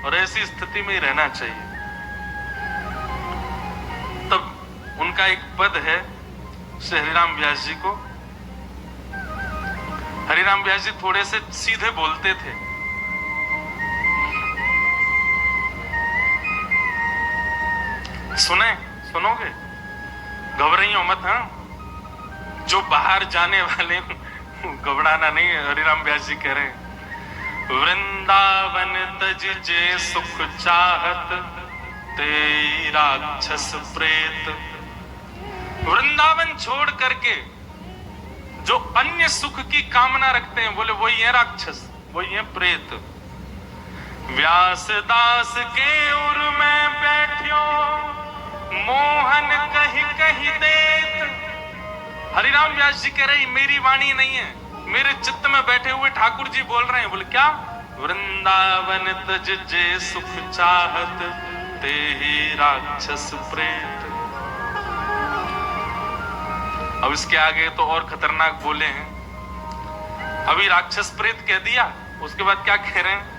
और ऐसी स्थिति में ही रहना चाहिए। तब उनका एक पद है श्री हरिराम व्यास जी को। हरिराम व्यास जी थोड़े से सीधे बोलते थे, सुनोगे? घबराइयो मत। हाँ, जो बाहर जाने वाले घबराना नहीं है। हरिराम व्यास जी कह रहे हैं वृंदावन तज जे सुख चाहत ते राक्षस प्रेत। वृंदावन छोड़ करके जो अन्य सुख की कामना रखते हैं, बोले वही है राक्षस, वही है प्रेत। व्यास दास के उर में बैठियो मोहन कहीं कहीं देत। हरिराम व्यास जी कह रहे मेरी वाणी नहीं है, मेरे चित्त में बैठे हुए ठाकुर जी बोल रहे हैं। बोले क्या? वृंदावन तज जे सुख चाहत ते ही राक्षस प्रेत। अब इसके आगे तो और खतरनाक बोले हैं। अभी राक्षस प्रेत कह दिया, उसके बाद क्या कह रहे हैं?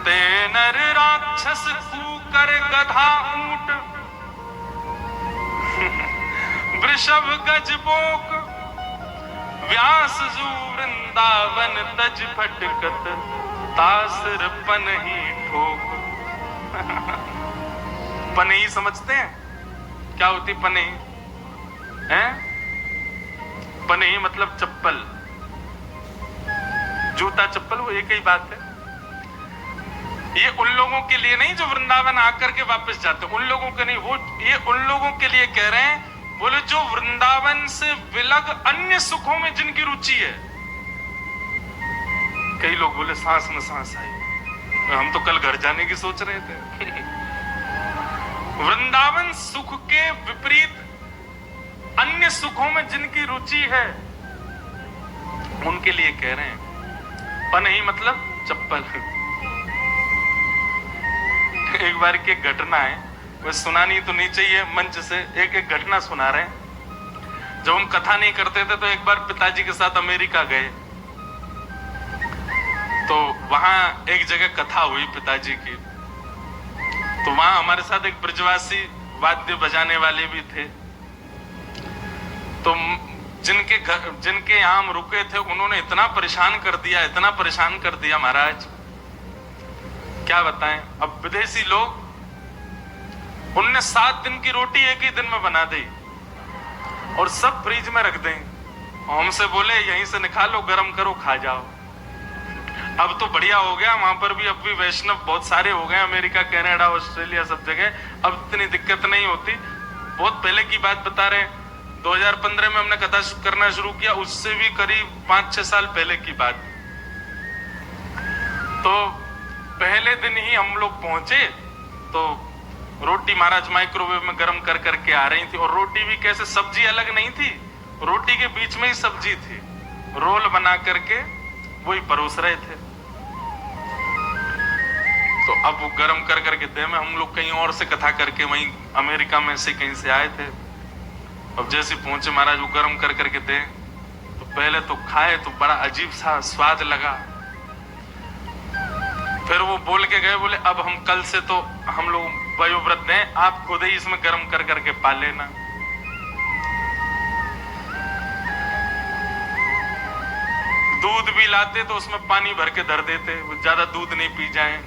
ते नर राक्षस कूकर गधा ऊंट वृषभ गज बोक व्यास जू वृंदावन तज भटकत तासर पनही ठोक। पनही समझते हैं क्या होती पनही है? पनही मतलब चप्पल, जूता चप्पल, वो एक ही बात है। ये उन लोगों के लिए नहीं जो वृंदावन आकर के वापस जाते, उन लोगों के नहीं, वो ये उन लोगों के लिए कह रहे हैं, बोले जो वृंदावन से विलग अन्य सुखों में जिनकी रुचि है। कई लोग बोले सांस में सांस आई, हम तो कल घर जाने की सोच रहे थे। वृंदावन सुख के विपरीत अन्य सुखों में जिनकी रुचि है उनके लिए कह रहे हैं। पनही मतलब चप्पल। एक बार की घटना है, वह सुनानी तो नहीं चाहिए मंच से, एक घटना सुना रहे हैं। जब हम कथा नहीं करते थे तो एक बार पिताजी के साथ अमेरिका गए, तो वहां एक जगह कथा हुई पिताजी की। तो वहां हमारे साथ एक ब्रजवासी वाद्य बजाने वाले भी थे। तो जिनके यहाँ हम रुके थे उन्होंने इतना परेशान कर दिया, इतना परेशान कर दिया महाराज, क्या बताएं। अब विदेशी लोग, उनने 7 दिन की रोटी एक ही दिन में बना दी और सब फ्रिज में रख दें। हमसे बोले यहीं से निकालो, गरम करो, खा जाओ। अब तो बढ़िया हो गया, वहां पर भी अब भी वैष्णव बहुत सारे हो गए, अमेरिका, कनाडा, ऑस्ट्रेलिया, सब जगह अब इतनी दिक्कत नहीं होती। बहुत पहले की बात बता रहे हैं, 2015 में हमने कथा करना शुरू किया, उससे भी करीब 5-6 साल पहले की बात। तो पहले दिन ही हम लोग पहुंचे तो रोटी महाराज माइक्रोवेव में गर्म कर करके आ रही थी, और रोटी भी कैसे, सब्जी अलग नहीं थी, रोटी के बीच में ही सब्जी थी, रोल बना करके वही परोस रहे थे। तो अब वो गर्म कर करके दे में, हम लोग कहीं और से कथा करके वहीं अमेरिका में से कहीं से आए थे। अब जैसे पहुंचे महाराज वो गर्म कर करके दे, तो पहले तो खाए तो बड़ा अजीब सा स्वाद लगा। फिर वो बोल के गए, बोले अब हम कल से तो हम लोग वयोव्रत हैं, आप खुद ही इसमें गर्म कर करके पा लेना। दूध भी लाते तो उसमें पानी भर के धर देते, वो ज्यादा दूध नहीं पी जाए।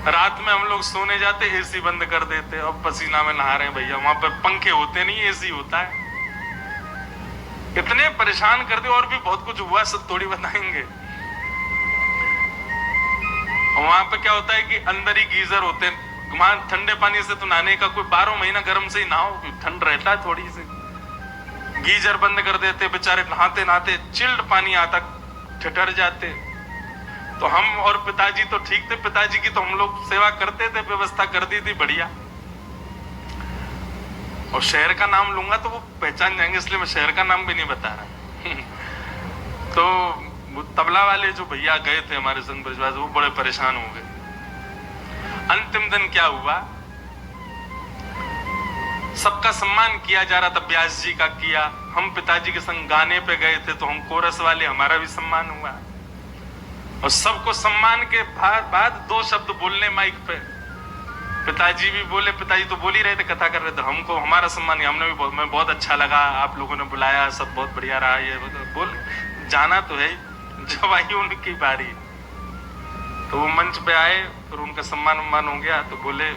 रात में हम लोग सोने जाते, एसी बंद कर देते, अब पसीना में नहा रहे हैं भैया, वहां पर पंखे होते नहीं, एसी होता है। इतने परेशान कर दे, और भी बहुत कुछ हुआ, सब थोड़ी बताएंगे। वहां पे क्या होता है कि अंदर ही गीजर होते हैं, वहां ठंडे पानी से तो नहाने का कोई 12 महीना गर्म से ही नहाओ, ठंड रहता है थोड़ी सी। गीजर बंद कर देते, बेचारे नहाते नहाते चिल्ड पानी आता, ठिठर जाते। तो हम और पिताजी तो ठीक थे, पिताजी की तो हम लोग सेवा करते थे, व्यवस्था कर दी थी बढ़िया। और शहर का नाम लूंगा तो वो पहचान जाएंगे, इसलिए मैं शहर का नाम भी नहीं बता रहा। तो वो तबला वाले जो भैया गए थे हमारे संग ब्रजवासी, वो बड़े परेशान हो गए। अंतिम दिन क्या हुआ, सबका सम्मान किया जा रहा था, व्यास जी का किया, हम पिताजी के संग गाने पे गए थे तो हम कोरस वाले, हमारा भी सम्मान हुआ। और सबको सम्मान के बाद 2 शब्द बोलने माइक पे, पिताजी भी बोले, पिताजी तो बोल ही रहे थे, कथा कर रहे थे, हमको हमारा सम्मान, हमने भी मैं बहुत अच्छा लगा, आप लोगों ने बुलाया, सब बहुत बढ़िया रहा, ये बोल जाना तो है। जब आई उनकी बारी तो वो मंच पे आए, फिर उनका सम्मान हो गया, तो बोले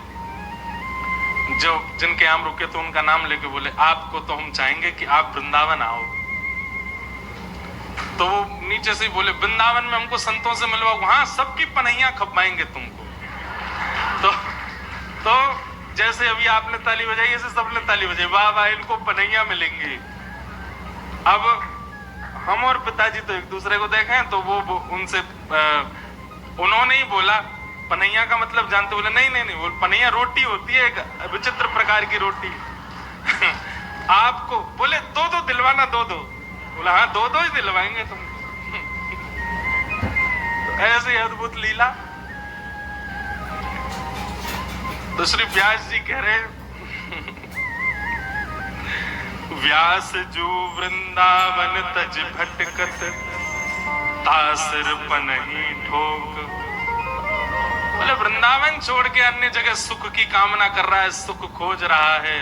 जो जिनके यहाँ रुके तो उनका नाम लेके बोले, आपको तो हम चाहेंगे कि आप वृंदावन आओ। तो वो नीचे से बोले, वृंदावन में हमको संतों से मिलवाओ, वहां सबकी पनैया खपाएंगे तुमको। तो जैसे अभी आपने ताली बजाई, ऐसे सबने ताली बजाई, वाह वाह, इनको पनैया मिलेंगी। अब हम और पिताजी तो एक दूसरे को देखें, तो वो उनसे उन्होंने ही बोला, पनैया का मतलब जानते? बोले नहीं नहीं नहीं, वो पनैया रोटी होती है, एक विचित्र प्रकार की रोटी। आपको बोले 2-2 दिलवाना, 2-2। बोला हाँ 2-2 ही दिलवाएंगे तुमको। तो ऐसे अद्भुत लीला। तो श्री व्यास जी कह रहे, व्यास जो वृंदावन तज भटकत तासर पनही ठोक। बोले वृंदावन छोड़ के अन्य जगह सुख की कामना कर रहा है, सुख खोज रहा है,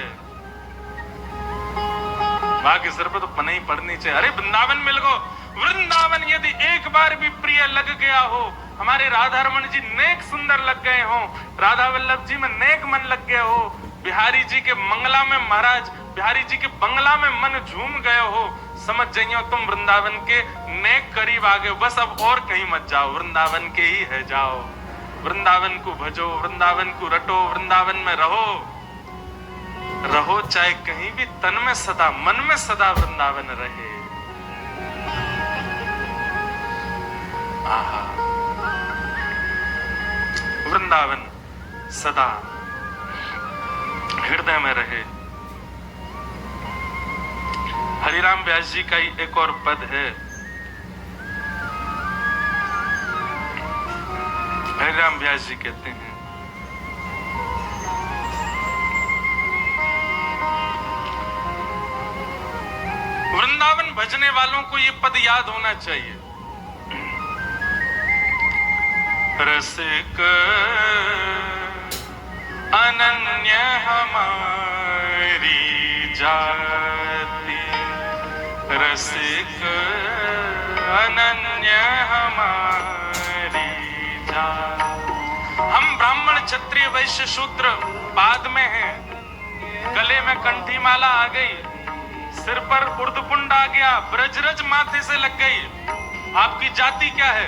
वहां के सिर पे तो पनाही पड़नी चाहिए। अरे वृंदावन मिल गो, वृंदावन यदि एक बार भी प्रिय लग गया हो, हमारे राधा रमन जी नेक सुंदर लग गए हो, राधा वल्लभ जी में नेक मन लग गया हो, बिहारी जी के मंगला में महाराज बिहारी जी के बंगला में मन झूम गए हो, समझ जाइए तुम वृंदावन के नेक करीब आ गए। बस अब और कहीं मत जाओ, वृंदावन के ही है जाओ। वृंदावन को भजो, वृंदावन को रटो, वृंदावन में रहो, रहो चाहे कहीं भी, तन में सदा मन में सदा वृंदावन रहे। आहा, वृंदावन सदा हृदय में रहे। हरिराम व्यास जी का ही एक और पद है, हरिराम व्यास जी कहते हैं, वृंदावन भजने वालों को ये पद याद होना चाहिए। रसिक अनन्य हमारी जाति, रसिक अनन्य हमारी जाति। हम ब्राह्मण क्षत्रिय वैश्य शूद्र बाद में हैं, गले में कंठी माला आ गई, सिर पर उर्दपुंड आ गया, ब्रजरज माथे से लग गई। आपकी जाति क्या है?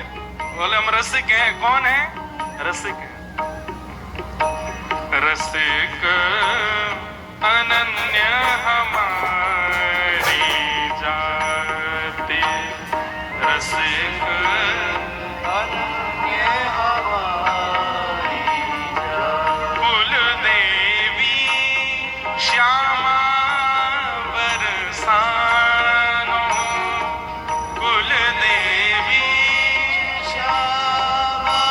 बोले हम रसिक हैं। कौन है? रसिक है। रसिक अनन्य हमारी जाति, रसिक अनन्य हमारी जाति। कुल देवी श्यामा बरसानो, कुल देवी श्यामा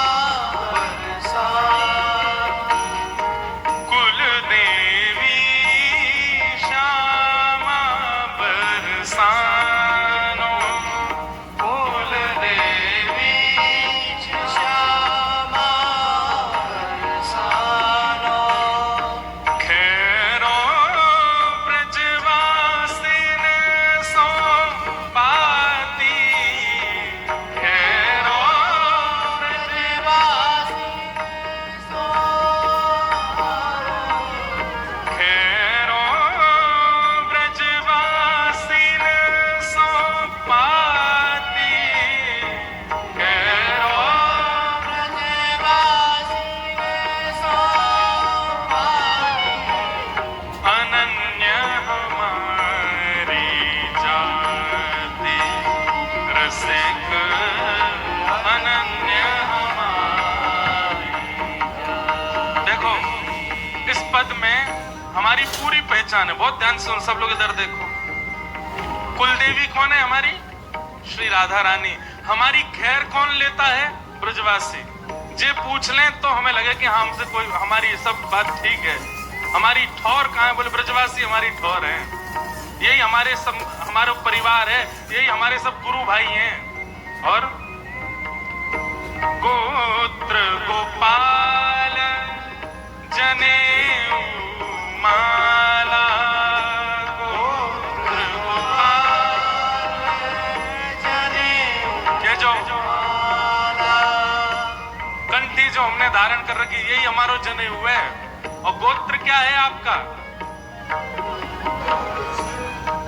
बरसानो, कुल देवी श्यामा बरसानो, कुल देवी श्यामा बरसानो। खैरो ब्रजवासिन सो पाती, खैरो ब्रजवासिन सो, खैरो ब्रजवासिन सो पाती, खैरो ब्रजवासिन सो पाती। अनन्य हमारी जाति, रसिक अनन्य हमारी। देखो इस पद में हमारी पूरी पहचान है, बहुत ध्यान से सब लोग इधर देखो। कुलदेवी कौन है? हमारी श्री राधा रानी। हमारी खैर कौन लेता है? ब्रजवासी। जे पूछ लें तो हमें लगे कि हाँ हमसे कोई, हमारी सब बात ठीक है। हमारी ठौर कहाँ है? बोले ब्रजवासी हमारी ठौर है। यही हमारे सब, हमारा परिवार है, यही हमारे सब गुरु भाई हैं। और गोत्र गोपाल जनेऊ माला, गोत्र गोपाल जनेऊ, ये जो कंठी जो हमने धारण कर रखी, यही हमारो जनेऊ है। और गोत्र क्या है आपका?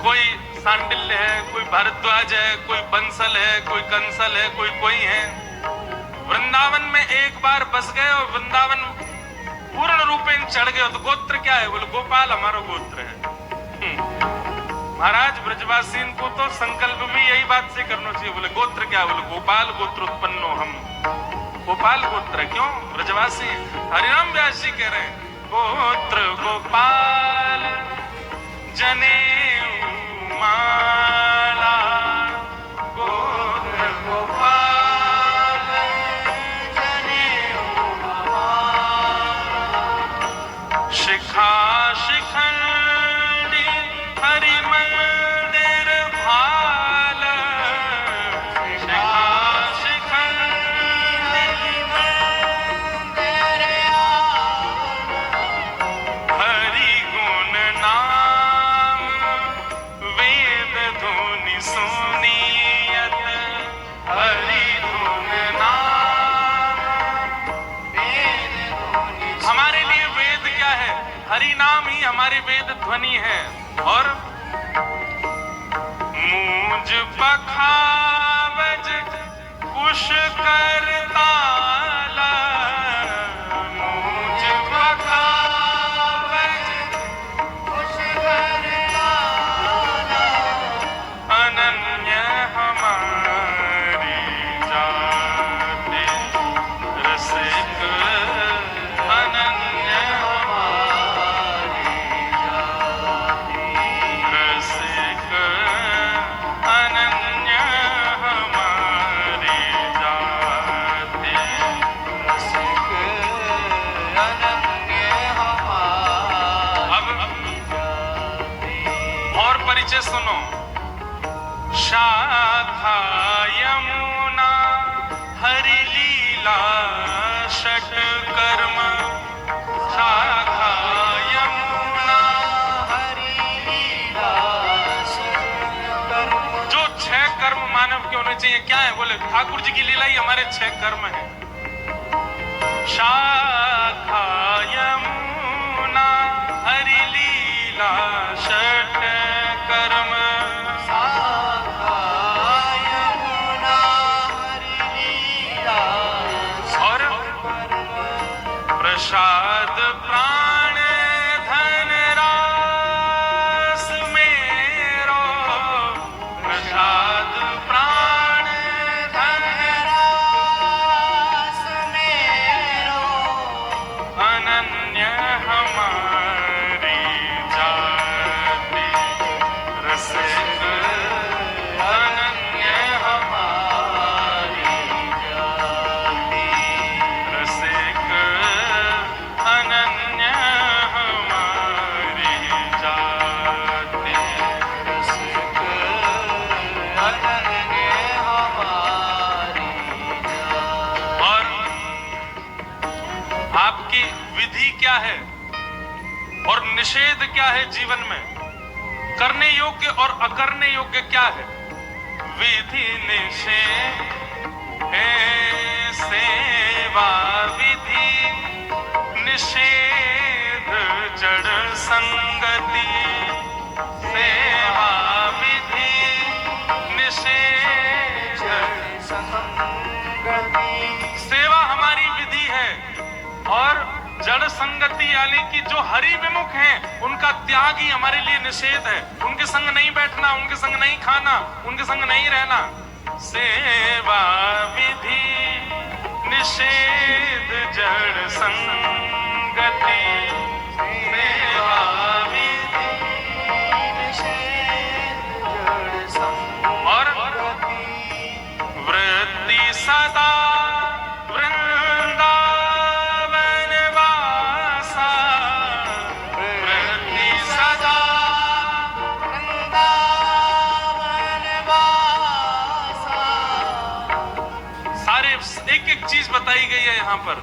कोई सांडिल्य है, कोई भारद्वाज है, कोई बंसल है, कोई कंसल है, कोई है। वृंदावन में एक बार बस गए और वृंदावन पूर्ण रूपेण चढ़ गए तो गोत्र क्या है? बोले गोपाल हमारा गोत्र है। महाराज ब्रजवासी को तो संकल्प भी यही बात से करना चाहिए। बोले गोत्र क्या है? बोले गोपाल गोत्र उत्पन्नो हम। गोपाल गोत्र है, क्यों? ब्रजवासी। हरिराम व्यास जी कह रहे हैं गोत्र गोपाल जनेऊ माला, गोत्र गोपाल जनेऊ माला। शिखा शिखंडी हरि मंदिर भाल, शिखा शिखंडी हरि गुण नाम वे हरि नाम ही हमारी वेद ध्वनि है। और मूंज पखावज कुश करताला, मूंज पखावज कुश करताला, अनन्य हमारी जाति रसिक, अनन्य हमारी जाति रसिक, अनन्य हमारी जाति रसिक, अनन्य हमारी जाति। और परिचय सुनो। शाखा यमुना हरि लीला षट कर्म, शाखा यमुना हरि लीला षट कर्म। जो 6 कर्म मानव के होने चाहिए क्या है? बोले ठाकुर जी की लीला ही हमारे 6 कर्म है। शाखा यमुना हरि लीला षट कर्म, शाखा यमुना हरि लीला और प्रसाद प्राण धन रास मेरो, प्रसाद प्राण धन रास मेरो, अनन्य हमारी जाति रसिक, अनन्य हमारी जाति रसिक, अनन्य हमारी जाति रसिक, अनन्य हमारी जाति। और आपकी विधि क्या है और निषेध क्या है जीवन में? करने योग्य और अकरने योग्य क्या है? विधि निषेध है सेवा विधि, निषेध जड़ संगति, सेवा विधि निषेध संगति। सेवा हमारी विधि है और जड़ संगति यानी कि जो हरि विमुख हैं उनका त्याग ही हमारे लिए निषेध है। उनके संग नहीं बैठना, उनके संग नहीं खाना, उनके संग नहीं रहना। सेवा विधि निषेध जड़ संगति, सेवा विधि निषेध जड़ संगति। और वृत्ति सदा वृंदावन वासा, वृत्ति सदा वृंदावन वासा। सारे एक एक चीज बताई गई है यहाँ पर।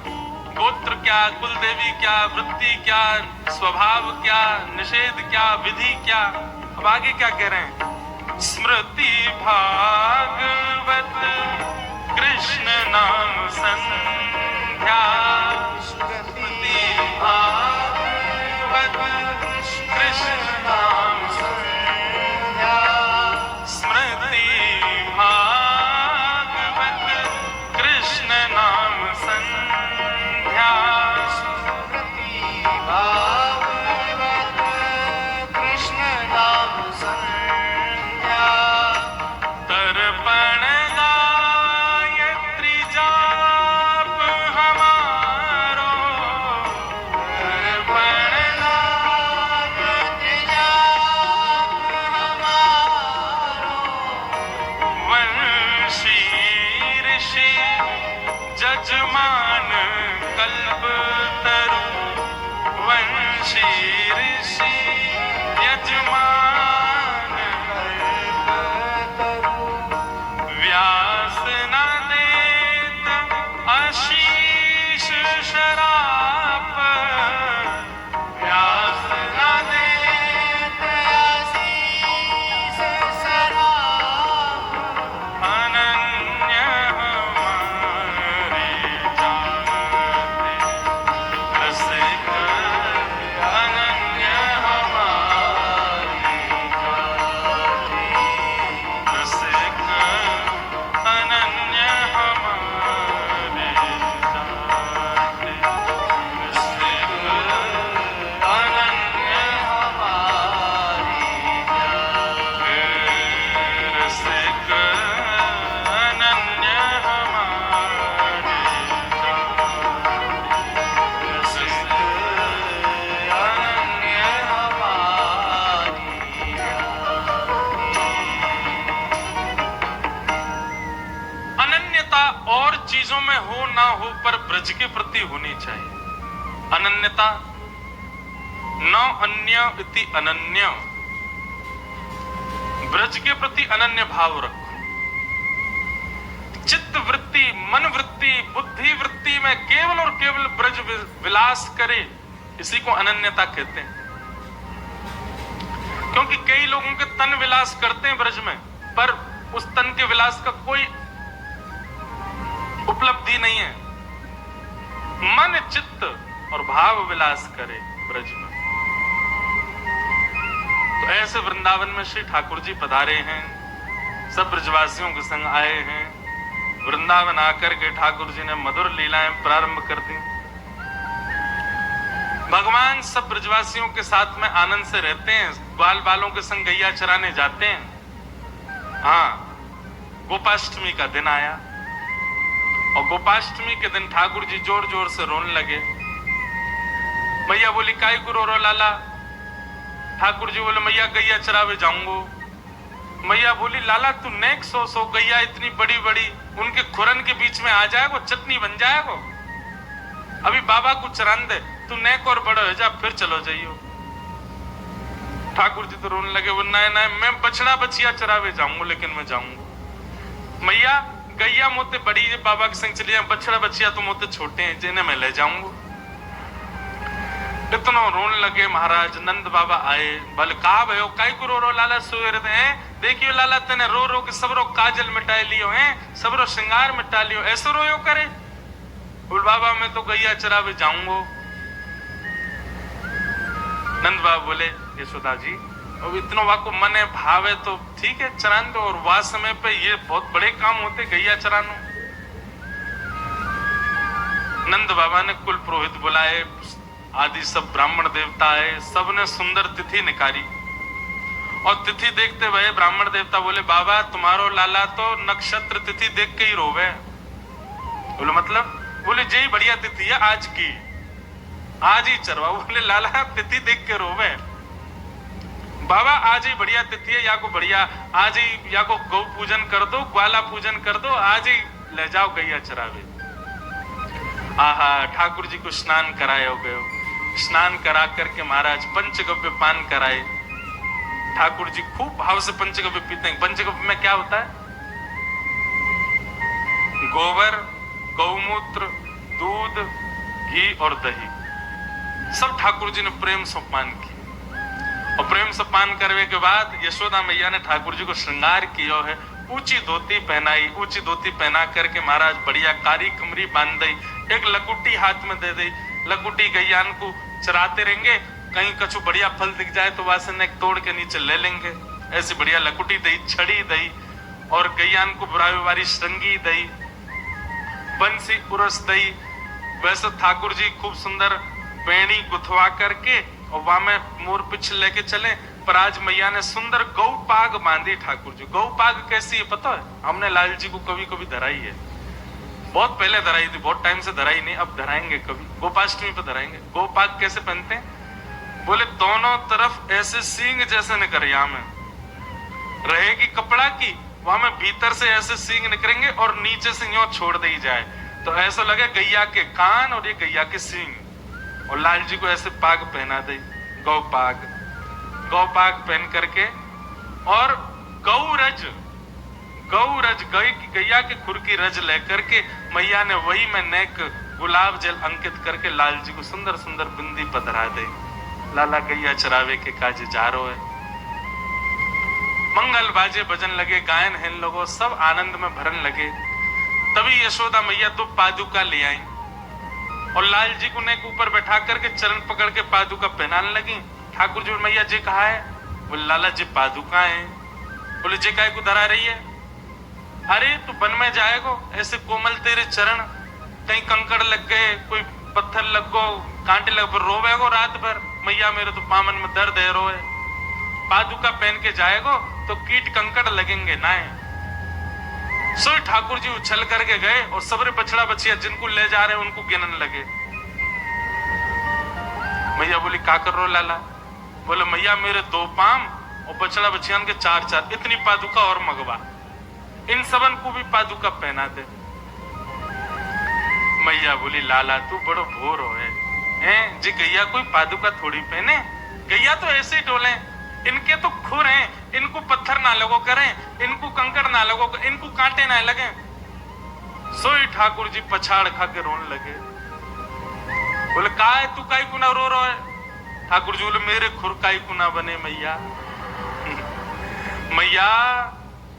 गोत्र क्या, कुल देवी क्या, वृत्ति क्या, स्वभाव क्या, निषेध क्या, विधि क्या। अब आगे क्या कह रहे हैं? स्मृति भागवत कृष्ण नाम संध्या, स्मृति भागवत कृष्ण नाम संध्या, स्मृति भागवत कृष्ण नाम संध्या, स्मृति भागवत कृष्ण नाम संध्या। तर्पण गायत्री जाप हमारो, तर्पण गायत्री जाप हमारो। वंशी ऋषि जजमान कल्प तरु, वंशी ऋषि यजमान कल्प तरु। व्यास न देत आशीष शराप, व्यास न देत आशीष शराप, अनन्य हमारी जाति पर ब्रज के प्रति होनी चाहिए। अनन्यता, न अन्य इति अनन्य, ब्रज के प्रति अनन्य भाव रखो। चित्त वृत्ति, मन वृत्ति, बुद्धि वृत्ति में केवल और केवल ब्रज विलास करे, इसी को अनन्यता कहते हैं। क्योंकि कई लोगों के तन विलास करते हैं ब्रज में, पर उस तन के विलास का कोई उपलब्धि नहीं है। मन, चित्त और भाव विलास करे ब्रज में। तो ऐसे वृंदावन में श्री ठाकुर जी पधारे हैं, सब ब्रजवासियों के संग आए हैं। वृंदावन आकर के ठाकुर जी ने मधुर लीलाएं प्रारंभ कर दी। भगवान सब ब्रजवासियों के साथ में आनंद से रहते हैं, ग्वाल बालों के संग गैया चराने जाते हैं। हाँ, गोपाष्टमी का दिन आया और गोपाष्टमी के दिन ठाकुर जी जोर जोर से रोने लगे। मैया बोली, काय को रो लाला? ठाकुर जी बोले, मैया गैया चरावे जाऊंगो। मैया बोली, लाला तू नेक सो गैया इतनी बड़ी बड़ी, उनके खुरन के बीच में आ जाएगो, चटनी बन जाएगो। अभी बाबा को चरान दे, तू नेक और बड़ा हो जा, फिर चलो जाइयो। ठाकुर जी तो रोने लगे, वो ना मैं बछड़ा बछिया चरावे जाऊंगा, लेकिन मैं जाऊंगा। मैया गैया मोते बड़ी बाबा के संग चलिए, बछड़ा बछिया तो मोते छोटे हैं, जिन्हें मैं ले जाऊंगा। इतना रोने लगे। महाराज नंद बाबा आए, बोले कहा भयो काई को रो लाला सोए रहते हैं? देखियो लाला तेने रो रो के सबरो काजल मिटा लियो है, सबरो श्रृंगार मिटा लियो, ऐसो रोयो करे? बोल बाबा मैं तो गैया चरावे जाऊंगो। नंद बाबा बोले, यशोदा जी अब इतना वाको मन है भाव है तो ठीक है चरान दो, और वह समय पे ये बहुत बड़े काम होते गैया चरानो। नंद बाबा ने कुल पुरोहित बुलाए, आदि सब ब्राह्मण देवता आए, सबने सुंदर तिथि निकाली। और तिथि देखते हुए ब्राह्मण देवता बोले, बाबा तुम्हारो लाला तो नक्षत्र तिथि देख के ही रोवे। बोले मतलब? बोले जी बढ़िया तिथि है आज की, आज ही चरवा। बोले लाला तिथि देख के रोवे? बाबा आज ही बढ़िया तिथि है, या को बढ़िया आज ही या को गौ पूजन कर दो, ग्वाला पूजन कर दो, आज ही ले जाओ गैया चरावे। आहा, ठाकुर जी को स्नान कराए हो गए। स्नान करा करके महाराज पंचगव्य पान कराए। ठाकुर जी खूब भाव से पंचगव्य पीते हैं। पंचगव्य में क्या होता है? गोबर, गौमूत्र, दूध, घी और दही, सब ठाकुर जी ने प्रेम से पान किया। और प्रेम से पान करने के बाद यशोदा मैया ने ठाकुर जी को श्रृंगार किया है। ऊंची धोती पहनाई, ऊंची धोती पहना करके महाराज बढ़िया कारी कमरी बांध दी, एक लकुटी हाथ में दे दी। लकुटी गैयान को चराते रहेंगे, कहीं कछु बढ़िया फल दिख जाए तो वहां से नेक तोड़ के नीचे ले लेंगे। ऐसी बढ़िया लकुटी दी, छड़ी दी, और गैयान को बुराई वारी श्रृंगी दी, बंसी उरस दी। वैसे ठाकुर जी खूब सुंदर पेड़ी गुथवा करके और वहां में मोर पिछ लेके चले। पर आज मैया ने सुंदर गौ पाग बांधी ठाकुर जी। गौ पाग कैसी है पता है? हमने लाल जी को कभी कभी धराई है, बहुत पहले धराई थी, बहुत टाइम से धराई नहीं, अब धराएंगे कभी, गोपाष्टमी पे धराएंगे। गौ पाग कैसे पहनते हैं? बोले दोनों तरफ ऐसे सींग जैसे निकरिया में रहेगी कपड़ा की, वहां में भीतर से ऐसे सींग निकलेंगे और नीचे से यूं छोड़ दी जाए तो ऐसा लगे गैया के कान और ये गैया के सींग। और लाल जी को ऐसे पाग पहना दी, गौ पाग। गौ पाग पहन करके और गौरज, गौरज गैया के खुर की रज लेकर के मैया ने वही में नेक गुलाब जल अंकित करके लाल जी को सुंदर सुंदर बिंदी पधरा दे। लाला गैया चरावे के काज जारो है। मंगल बाजे बजन लगे, गायन है लोगों, सब आनंद में भरन लगे। तभी यशोदा मैया तो पादुका ले आई और लाल जी को नेक ऊपर बैठा करके चरण पकड़ के पादुका पहनाने लगी। ठाकुर जी मैया जी कहा है? बोले लाला जी पादुका है। बोले जी काय को धरा रही है? अरे तू वन में जाएगो, ऐसे कोमल तेरे चरण, कहीं कंकड़ लग गए, कोई पत्थर लग गो, कांटे लग गो, रोवेगो रात भर। मैया मेरे तो पामन में दर्द है, रोए। पादुका पहन के जाएगो तो कीट कंकड़ लगेंगे ना। सो ठाकुर जी उछल करके गए और सबरे बछड़ा बछिया जिनको ले जा रहे उनको गिनने लगे। मैया बोली का कर रो लाला? बोले मैया मेरे 2 पाम और बछड़ा बछियान के 4-4, इतनी पादुका और मंगवा, इन सबन को भी पादुका पहना दे। मैया बोली लाला तू बड़ो भोर हो हैं जी, गैया कोई पादुका थोड़ी पहने, गैया तो ऐसे ही डोले, इनके तो खुर हैं, इनको पत्थर ना लगो करें, इनको कंकड़ ना लगो, इनको कांटे ना लगे। सोई ठाकुर जी पछाड़ खा के रोने लगे। बोले का है तू काई कुना रो रहा है? ठाकुर जी बोले मेरे खुर काई कुना बने मैया। मैया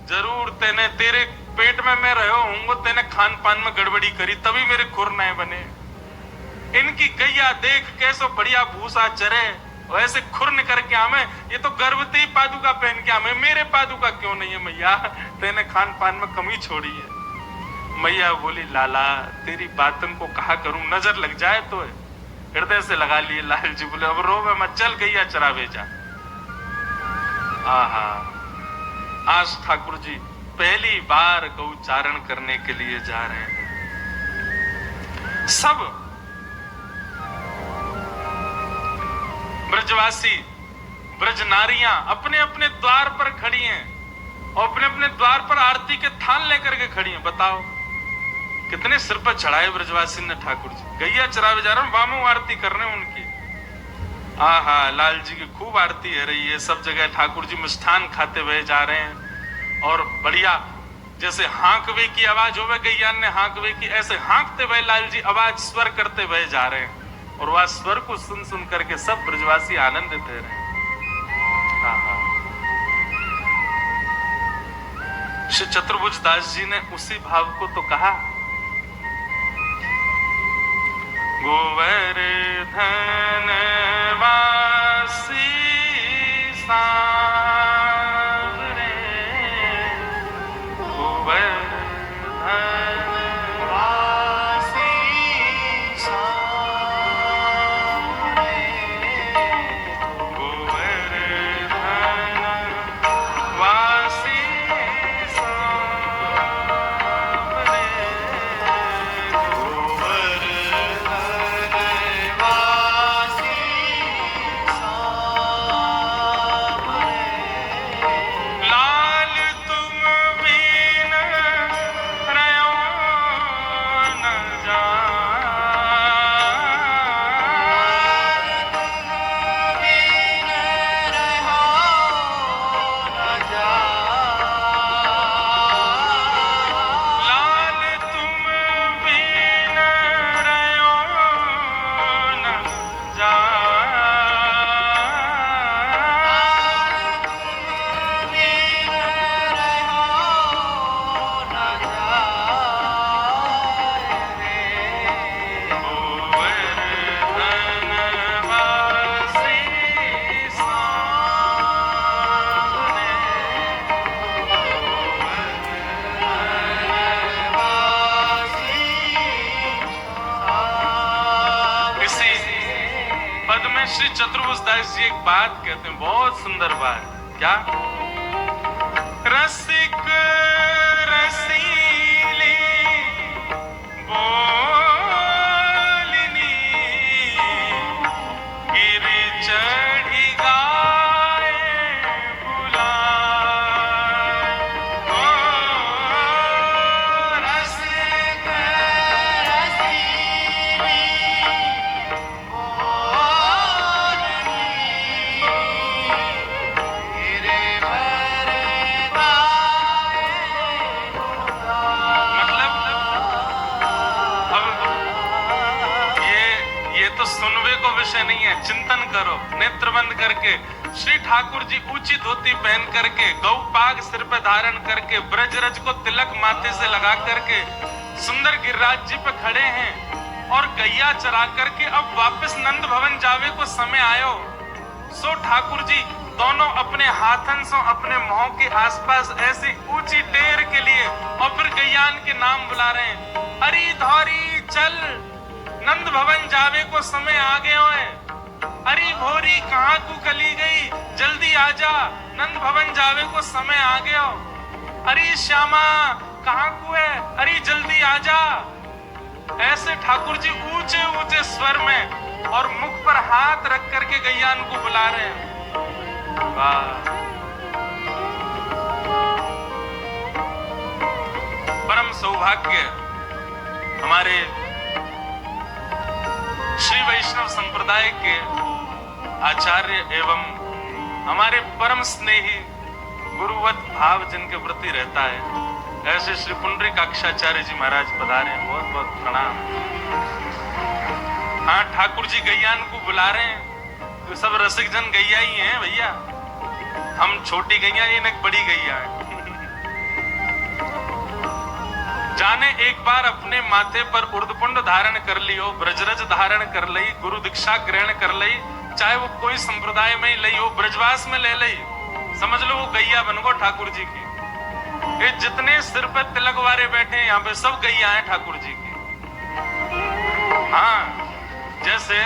जरूर तेने तेरे पेट में मैं रहो हूँ, तेने खान पान में गड़बड़ी करी तभी मेरे खुर नए बने। इनकी गैया देख कैसो बढ़िया भूसा चरे, वैसे खुर निकर के आमे, ये तो गर्भवती पादुका पहन के आमे, मेरे पादुका क्यों नहीं है मैया? तेने खान पान में कमी छोड़ी है। मैया बोली लाला तेरी बातन को कहा करूं, नजर लग जाए तो हृदय से लगा लिए। लाल जी बोले अब रो में मत, चल गैया चरा भेजा। आहा, आज ठाकुर जी पहली बार गौचारण करने के लिए जा रहे हैं। सब ब्रजवासी ब्रज नारियां अपने अपने द्वार पर खड़ी हैं और अपने अपने द्वार पर आरती के थाल लेकर के खड़ी हैं। बताओ कितने सिर पर चढ़ाए ब्रजवासी ने ठाकुर जी। गैया चरावे जा रहे हैं, वामो आरती कर रहे हैं उनकी। आहा, लाल जी की खूब आरती है रही है। सब जगह ठाकुर जी मिष्ठान खाते हुए जा रहे हैं और बढ़िया जैसे हांकवे की आवाज होवे, गैया ने हांकवे की, ऐसे हांकते हुए लाल जी आवाज स्वर करते हुए जा रहे हैं और वह स्वर को सुन सुन करके सब ब्रजवासी आनंदित हो रहे हैं। श्री चतुर्भुज दास जी ने उसी भाव को तो कहा, गोवर्धन वासी सांवरे, गोवर्धन वासी सांवरे, गोवर्धन वासी सांवरे, श्री चतुर्भुज दास जी एक बात कहते हैं, बहुत सुंदर बात। क्या? रसिक रसीली बोलिनी गिर चढ़ी गाए बुलाए, ओ रसिक रसीली नहीं है। चिंतन करो, नेत्र बंद करके श्री ठाकुर जी ऊंची धोती पहन करके, गौ पाग सिर पे धारण करके, ब्रजरज को तिलक माथे से लगा करके सुंदर गिरिराज जी पे खड़े हैं और गैया चरा करके अब वापस नंद भवन जावे को समय आयो। सो ठाकुर जी दोनों अपने हाथन से अपने मुंह के आसपास ऐसी ऊंची टेर के लिए और फिर गैयान के नाम बुला रहे हैं, हरी धौरी चल, नंद भवन जावे को समय आ गए है। अरे भोरी कहाँ को कली गई, जल्दी आजा, नंद भवन जावे को समय आ गया। अरे श्यामा कहाँ को है, अरे जल्दी आजा। ऐसे ठाकुर जी ऊंचे ऊंचे स्वर में और मुख पर हाथ रख करके गैयान को बुला रहे हैं। वाह, परम सौभाग्य हमारे वैष्णव संप्रदाय के आचार्य एवं हमारे परम स्नेही गुरुवत भाव जिनके प्रति रहता है, ऐसे श्री पुंडरीकाक्षाचार्य जी महाराज पधारे हैं। बहुत बहुत प्रणाम। हाँ, ठाकुर जी गैयान को बुला रहे हैं, तो सब रसिक जन गैया ही हैं भैया। हम छोटी गैया, ये न बड़ी गैया है। जाने एक बार अपने माथे पर उर्दपुंड धारण कर लियो, ब्रजरज धारण कर लई, गुरु दीक्षा ग्रहण कर लई, चाहे वो कोई संप्रदाय में लई हो, ब्रजवास में ले लई, समझ लो वो गैया बन गो ठाकुर जी की। ये जितने सिर पे तिलक वारे बैठे हैं यहाँ पे सब गैया हैं ठाकुर जी की। हाँ, जैसे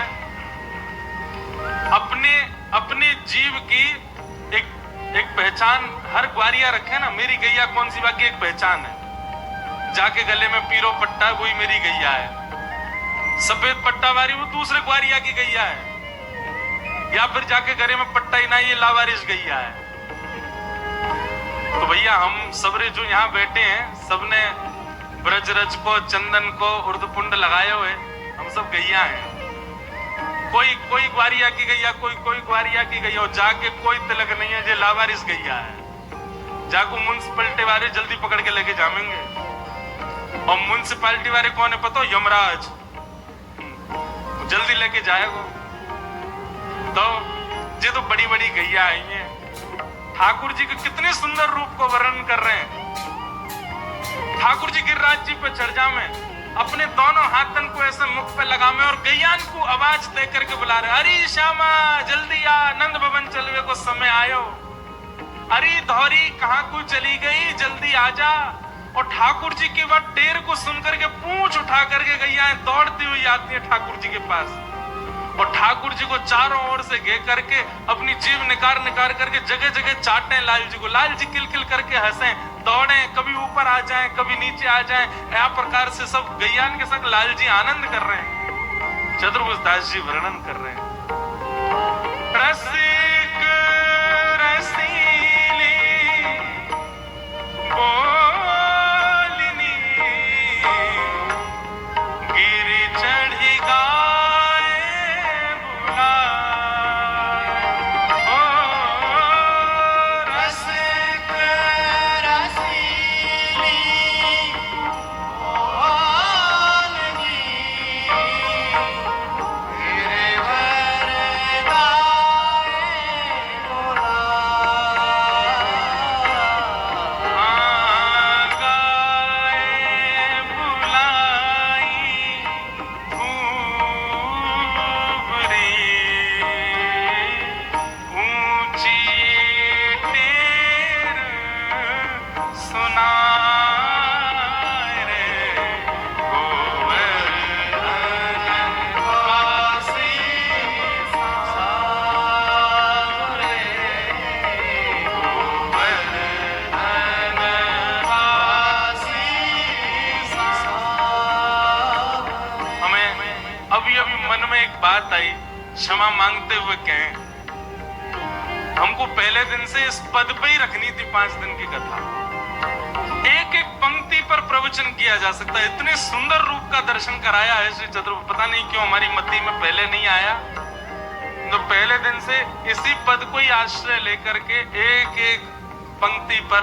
अपने जीव की एक पहचान हर ग्वारिया रखे ना, मेरी गैया कौन सी बाकी एक पहचान है। जाके गले में पीरो पट्टा, वही मेरी गैया है। सफेद पट्टा वारी वो दूसरे ग्वारिया की गैया है, या फिर जाके गले में पट्टा ही ना, ये लावारिश गैया है। तो भैया हम सबरे जो यहाँ बैठे हैं, सबने ब्रजरज को, चंदन को, उर्दपुंड लगाए हुए, हम सब गैया हैं। कोई ग्वारिया की गैया, कोई ग्वारिया की गैया, और जाके कोई तिलक नहीं है, जो लावारिस गैया है। जाको म्युनिसिपैलिटी वाले जल्दी पकड़ के लेके जाएंगे। और म्युनिसिपैलिटी वाले कौन है पता? यमराज जल्दी लेके जाएगा। तो ये तो बड़ी बड़ी गैया आई हैं। ठाकुर जी के कितने सुंदर रूप को वर्णन कर रहे हैं। ठाकुर जी गिरिराज जी पे चढ़ जामे, अपने दोनों हाथन को ऐसे मुख पे लगामे और गैयान को आवाज दे करके बुला रहे, अरे श्यामा जल्दी आ, नंद भवन चलवे को समय आयो। अरे धौरी कहाँ को चली गई, जल्दी आ जा। और ठाकुर जी की बात टेर को सुनकर के पूंछ उठा करके गैया दौड़ती हुई आती है ठाकुर जी के पास, और ठाकुर जी को चारों ओर से घेर करके अपनी जीभ निकार करके जगह जगह चाटने लाल जी को। लाल जी किलकिल करके हंसे, दौड़े, कभी ऊपर आ जाएं, कभी नीचे आ जाएं। यह प्रकार से सब गैयान के संग लाल जी आनंद कर रहे हैं। चतुर्भुज दास जी वर्णन कर रहे हैं, रसिक रसीली बोलिनी गिरि चढ़ी गाए बुला, ओ रसिक रसीली बोलिनी गिरिवर गाए बुला, गाए बुलाई खूब रे, ऊंची टेर सुनाए रे, गोवर्धन वासी सावरे, गोवर्धन वासी सावरे। हमें अभी मन में एक बात आई, क्षमा मांगते हुए कहें, हमको पहले दिन से इस पद पे ही रखनी थी 5 दिन की कथा। एक एक पंक्ति पर प्रवचन किया जा सकता है। इतने सुंदर रूप का दर्शन कराया है श्री चतुर्भुज, पता नहीं क्यों हमारी मति में पहले नहीं आया। तो पहले दिन से इसी पद को ही आश्रय लेकर के एक एक पंक्ति पर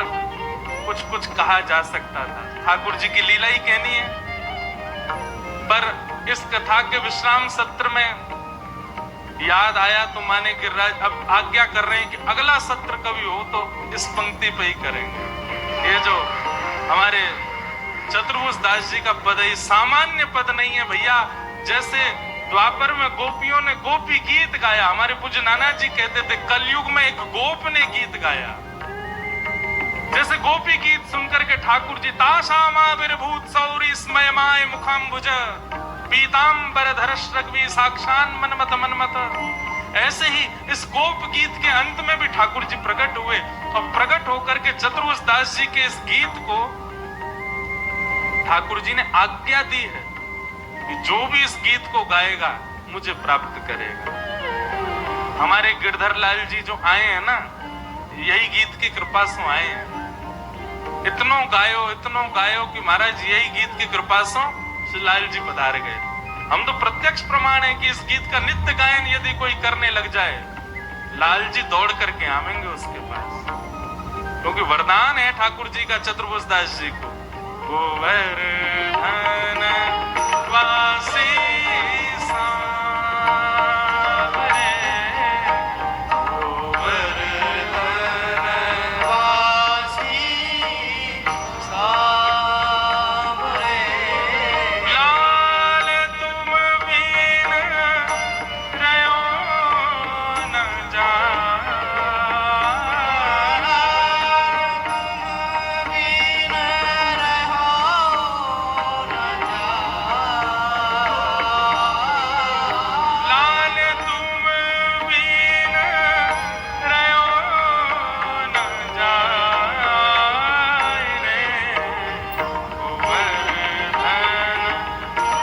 कुछ कुछ कहा जा सकता था। ठाकुर जी की लीला ही कहनी है। पर इस कथा के विश्राम सत्र में याद आया तो माने गिरिराज अब आज्ञा कर रहे हैं कि अगला सत्र कभी हो तो इस पंक्ति पे ही करेंगे। ये जो हमारे चतुर्भुज दास जी का पद है, सामान्य पद नहीं है भैया। जैसे द्वापर में गोपियों ने गोपी गीत गाया, हमारे पूज्य नाना जी कहते थे कलयुग में एक गोप ने गीत गाया। जैसे गोपी गीत सुनकर के ठाकुर जी ताशामा विरभूत सौरी स्मयमाय मुखाम्बुज पीतांबर धरश्रग्वी साक्षान मनमत मनमत, ऐसे ही इस गोप गीत के अंत में भी ठाकुर जी प्रकट हुए और प्रकट होकर के चतुर्भुज दास जी के इस गीत को ठाकुर जी ने आज्ञा दी है कि जो भी इस गीत को गाएगा मुझे प्राप्त करेगा। हमारे गिरधर लाल जी जो आए हैं ना, यही गीत की कृपा से आए हैं। इतनो गायो कि महाराज यही गीत की कृपा से श्री लाल जी पधार गए। हम तो प्रत्यक्ष प्रमाण है कि इस गीत का नित्य गायन यदि कोई करने लग जाए, लाल जी दौड़ करके आवेंगे उसके पास, क्योंकि वरदान है ठाकुर जी का चतुर्भुज दास जी को, गोवर्धन वासी सांवरे, गोवर्धन वासी सांवरे, लाल तुम बिन रहो न जाए, लाल तुम बिन रहो न जाए रे, गोवर्धन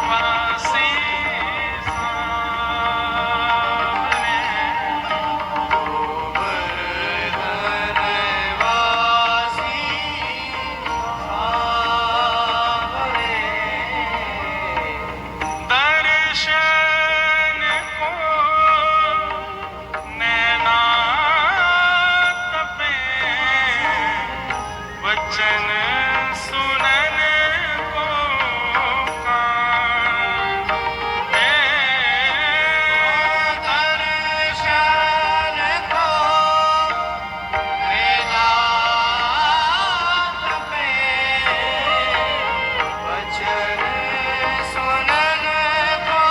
वासी सांवरे, गोवर्धन वासी सांवरे, दर्शन को नैना तपे, वचन सुनन को कान, दर्शन को नैना तपे, वचन सुनन को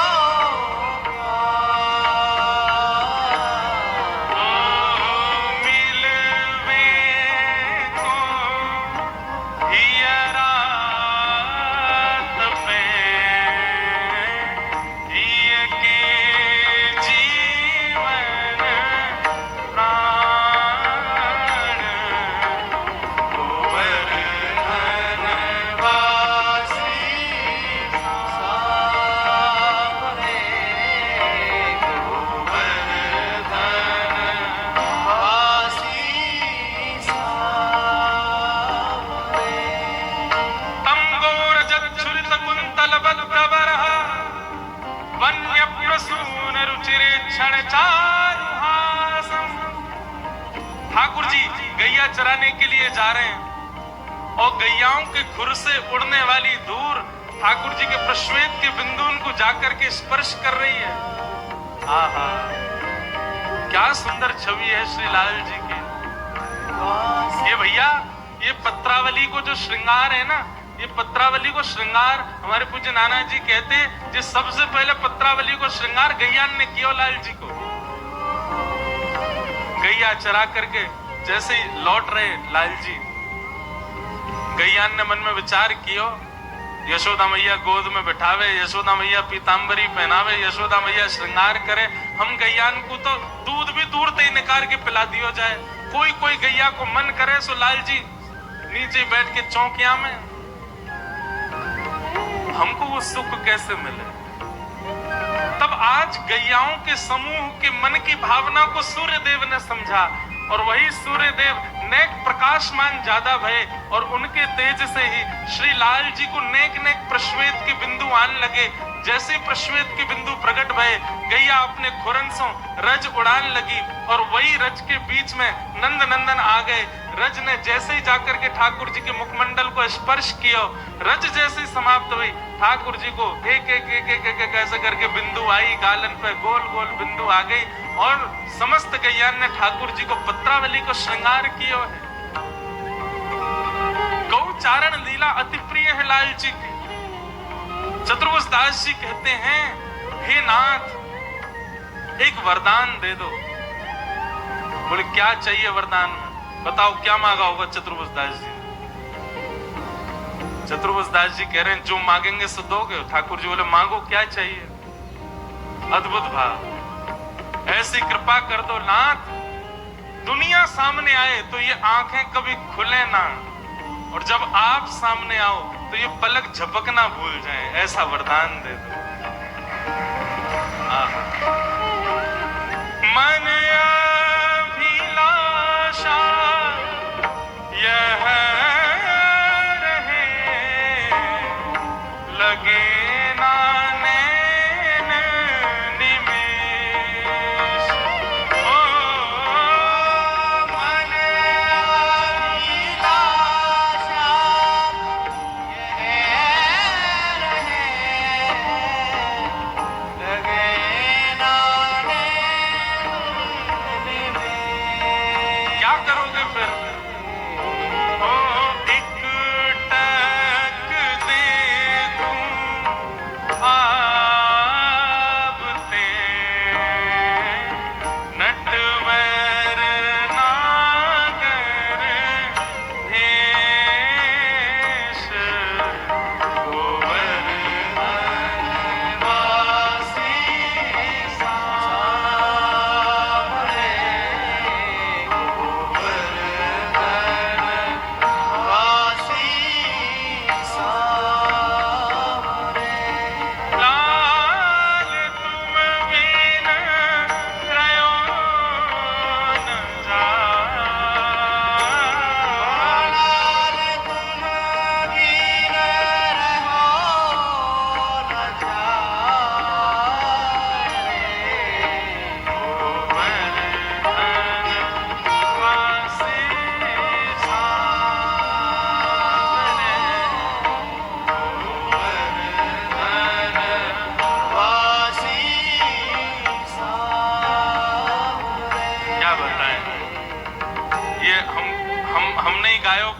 मिलवे को हियरा तपे, हिय के जीवन प्राण, गोवर्धन वासी सांवरे, गोवर्धन वासी सांवरे, तंगोरजच्छुरित कुंतल बद्धवरः, वन्य प्रसून रुचिरे क्षण चारुहासम। ठाकुर जी गैया चराने के लिए जा रहे हैं और गैयाओं के खुर से उड़ने वाली धूल ठाकुर जी के प्रश्वेत के बिंदु उनको जाकर के स्पर्श कर रही है। आहा, क्या सुंदर छवि है श्री लाल जी की। ये भैया, ये पत्रावली को जो श्रृंगार है ना, ये पत्रावली को श्रृंगार हमारे पूज्य नाना जी कहते, जो सबसे पहले पत्रावली को श्रृंगार गैयान ने किया लाल जी को। गैया चरा करके जैसे ही लौट रहे लाल जी, गैयान ने मन में विचार किया, यशोदा मैया गोद में बिठावे, यशोदा मैया पीतांबरी पहनावे, यशोदा मैया श्रृंगार करे, हम गैयान को तो दूध भी दूर से ही निकाल के पिला दियो जाए। कोई कोई गैया को मन करे सो लाल जी नीचे बैठ के चौकिया में, हमको वो सुख कैसे मिले। तब आज गैयाओं के समूह के मन की भावना को सूर्य देव ने समझा, और वही सूर्य देव नेक प्रकाशमान ज्यादा भये, और उनके तेज से ही श्री लाल जी को नेक नेक प्रश्वेत के बिंदु आने लगे। जैसे प्रश्वेत के बिंदु प्रकट भये, गैया अपने खुरंसों रज उड़ान लगी, और वही रज के बीच में नंद नंदन आ गए। रज ने जैसे ही जाकर के ठाकुर जी के मुखमंडल को स्पर्श किया, रज जैसे ही समाप्त हुई, ठाकुर जी को एक एक एक एक एक ऐसे करके बिंदु आई, गालन पे गोल गोल बिंदु आ गई, और समस्त गैयान ने ठाकुर जी को पत्रावली को श्रृंगार किया है। गौचारण लीला अति प्रिय है लाल जी की। चतुर्भुज दास जी कहते हैं, हे नाथ एक वरदान दे दो। बोले क्या चाहिए वरदान में, बताओ क्या मांगा होगा चतुर्भुज दास जी। चतुर्भुज दास जी कह रहे हैं जो मांगेंगे सो दोगे। ठाकुर जी बोले मांगो क्या चाहिए। अद्भुत भाव, ऐसी कृपा कर दो नाथ, दुनिया सामने आए तो ये आंखें कभी खुले ना, और जब आप सामने आओ तो ये पलक झपकना भूल जाए, ऐसा वरदान दे दो। मन अभिलाषा यह रहे, लगे ना नैन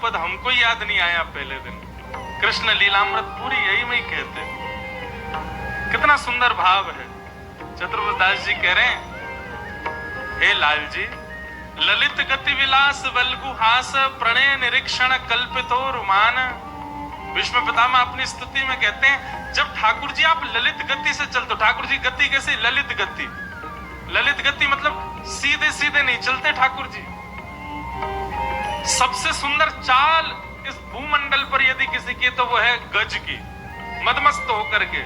पद हमको याद नहीं आया पहले दिन। कृष्ण लीलामृत पूरी यही में ही कहते। कितना सुंदर भाव है। चतुर्भुज दास जी कह रहे हैं, हे लाल जी, ललित गति विलास वल्गु हास प्रणय निरीक्षण कल्पितो रुमान। विष्णु पितामह अपनी स्तुति में कहते हैं, जब ठाकुर जी आप ललित गति से चलते, ठाकुर जी गति कैसी? ललित गति। ललित गति मतलब सीधे सीधे नहीं चलते ठाकुर जी। सबसे सुंदर चाल इस भूमंडल पर यदि किसी की तो वो है गज की, मदमस्त होकर के।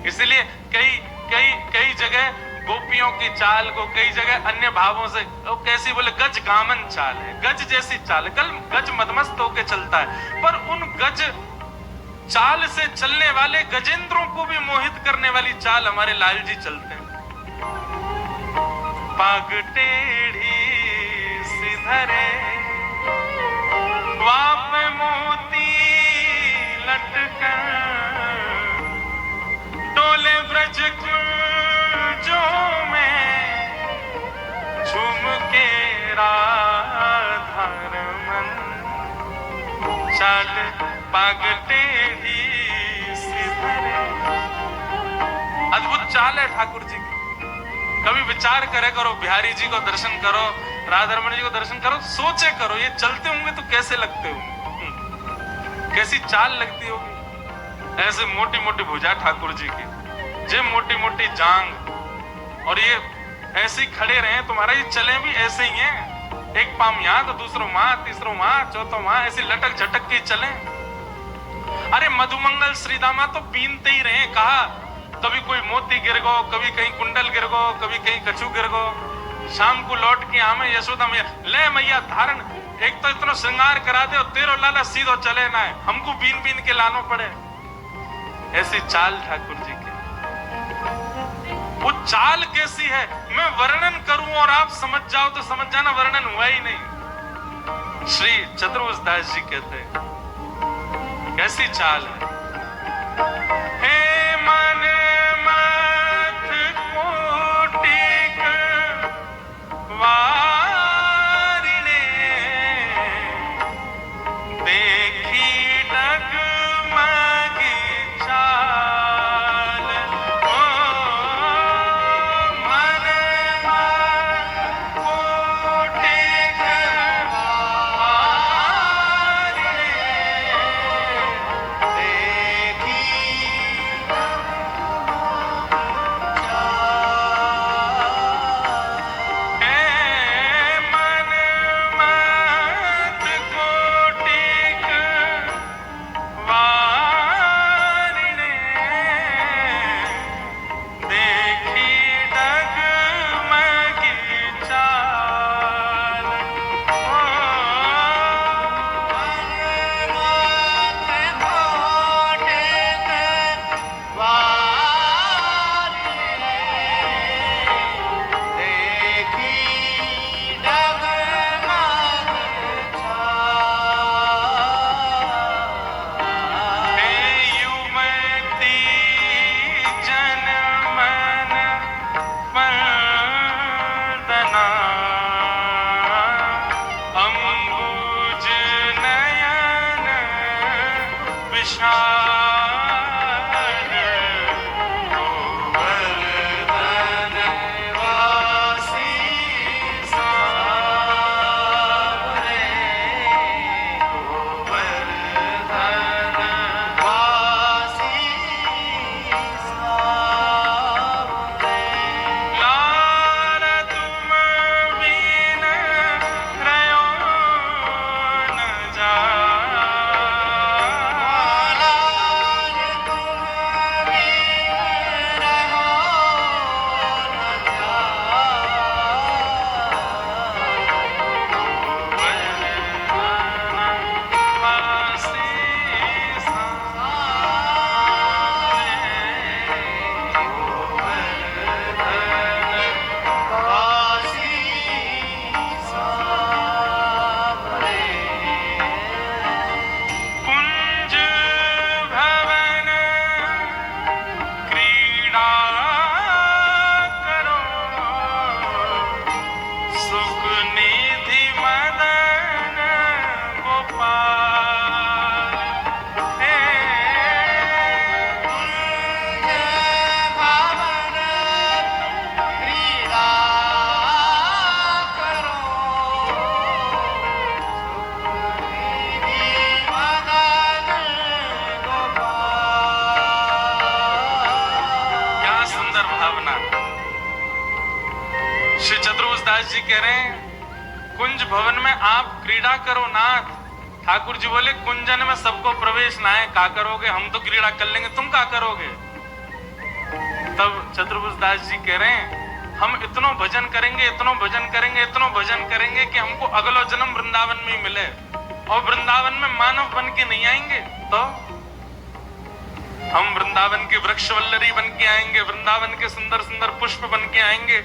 इसलिए कई कई कई जगह गोपियों की चाल को कई जगह अन्य भावों से वो कैसी बोले, गज गामन चाल है, गज जैसी चाल। कल गज मदमस्त होकर चलता है, पर उन गज चाल से चलने वाले गजेंद्रों को भी मोहित करने वाली चाल हमारे लाल जी चलते हैं। पाग टेढ़ी सिधरे वाप मोती लटकर डोले ब्रज जो में झूम के राधा रमन। चाल पाग टेढ़ी सिधरे, अद्भुत चाल है ठाकुर जी की। कभी विचार करे करो, बिहारी जी को दर्शन करो, राधा रमन जी को दर्शन करो, सोचे करो ये चलते होंगे तो कैसे लगते होंगे, कैसी चाल लगती होगी। ऐसे मोटी मोटी भुजा ठाकुर जी की, जे मोटी मोटी जांग, और ये ऐसे ही खड़े रहे तुम्हारा, ये चले भी ऐसे ही हैं, एक पाम यहाँ तो दूसरो वहां, तीसरो वहां, चौथो वहां, ऐसी लटक झटक के चले। अरे मधुमंगल श्रीदामा तो बीनते ही रहे, कहा कभी कोई मोती गिर गो, कभी कहीं कुंडल गिर गो, कभी कहीं कछू गिर गो। शाम को लौट के आमे यशोदा मैया, ले मैया धारण, एक तो इतना श्रृंगार करा दे और तेरो लाला सीधो चले ना है, हमको बीन बीन के लानो पड़े। ऐसी चाल ठाकुर जी की। वो चाल कैसी है मैं वर्णन करूं और आप समझ जाओ तो समझ जाना, वर्णन हुआ ही नहीं। श्री चतुर्भुज दास जी कहते हैं कैसी चाल है। हे मन मत कोटिक वारिणे देखी डगमगी चाल। ओ मन मत कोटिक वारिणे देखी सुंदर भावना। श्री चतुर्भुज दास जी कह रहे हैं कुंज भवन में आप क्रीड़ा करो नाथ। ठाकुर जी बोले कुंजन में सबको प्रवेश ना है, क्या करोगे, हम तो क्रीड़ा कर लेंगे, तुम क्या करोगे। तब चतुर्भुज दास जी कह रहे हैं हम इतनो भजन करेंगे, इतनो भजन करेंगे, इतनो भजन करेंगे कि हमको अगला जन्म वृंदावन में मिले, और वृंदावन में मानव बन के नहीं आएंगे तो हम वृंदावन के वृक्ष वल्लरी बन के आएंगे, वृंदावन के सुंदर सुंदर पुष्प बन के आएंगे,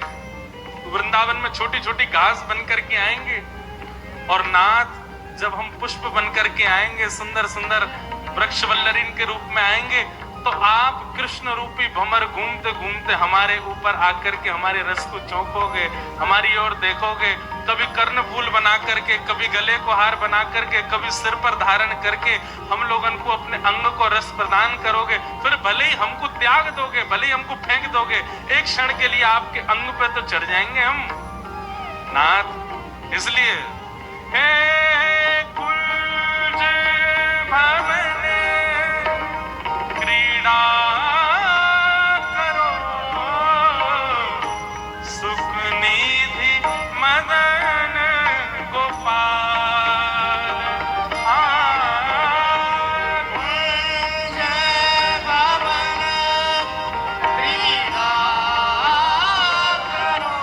वृंदावन में छोटी छोटी घास बन करके आएंगे। और नाथ जब हम पुष्प बन करके आएंगे, सुंदर सुंदर वृक्ष वल्लरीन के रूप में आएंगे, तो आप कृष्ण रूपी भंवर घूमते घूमते हमारे ऊपर आकर के हमारे रस को चौंकोगे, हमारी ओर देखोगे, कभी कर्ण फूल बना करके, कभी गले को हार बना करके, कभी सिर पर धारण करके हम लोगन को अपने अंग को रस प्रदान करोगे। फिर भले ही हमको त्याग दोगे, भले ही हमको फेंक दोगे, एक क्षण के लिए आपके अंग पे तो चढ़ जाएंगे हम नाथ। इसलिए हे कुंज भवन क्रीड़ा करो, सुख निधि मदन गोपाल। कुंज भवन क्रीड़ा करो,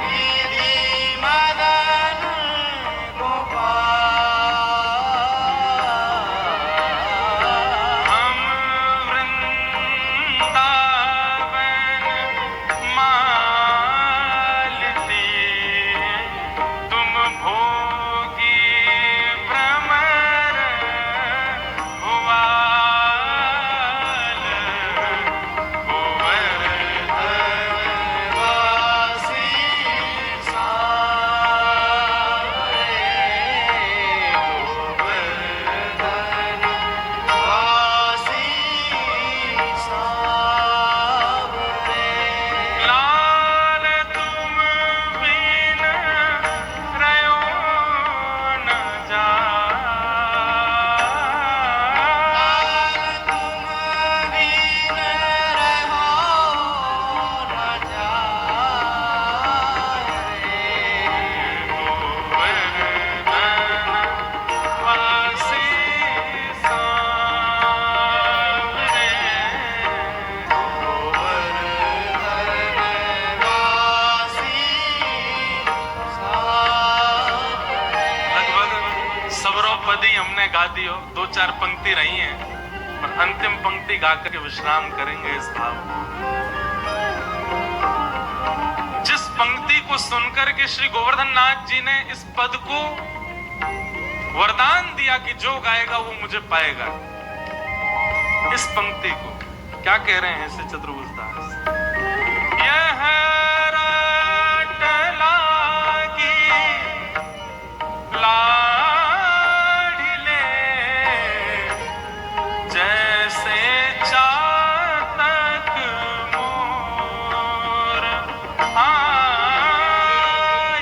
निधि मदन गोपाल। हम वृंदावन मालती, तुम भोगी भ्रमर भुआल। गोवर्धन वासी सावरे, गोवर्धन वासी सावरे। लाल तुम बिन रयो न जाए, तुम बिन रहो न जाए। गोवर्धन वासी सांवरे। गोवर्धन वासी सावरे। लगभग सबरो पदी हमने गा दी हो, दो चार पंक्ति रही हैं, और अंतिम पंक्ति गा करके विश्राम करेंगे इस भाव को। जिस पंक्ति को सुनकर के श्री गोवर्धन नाथ जी ने इस पद को वरदान दिया कि जो गाएगा वो मुझे पाएगा, इस पंक्ति को क्या कह रहे हैं श्री चतुर्भुज दास। यह राट लागी लाडिले, जैसे चातक मोर।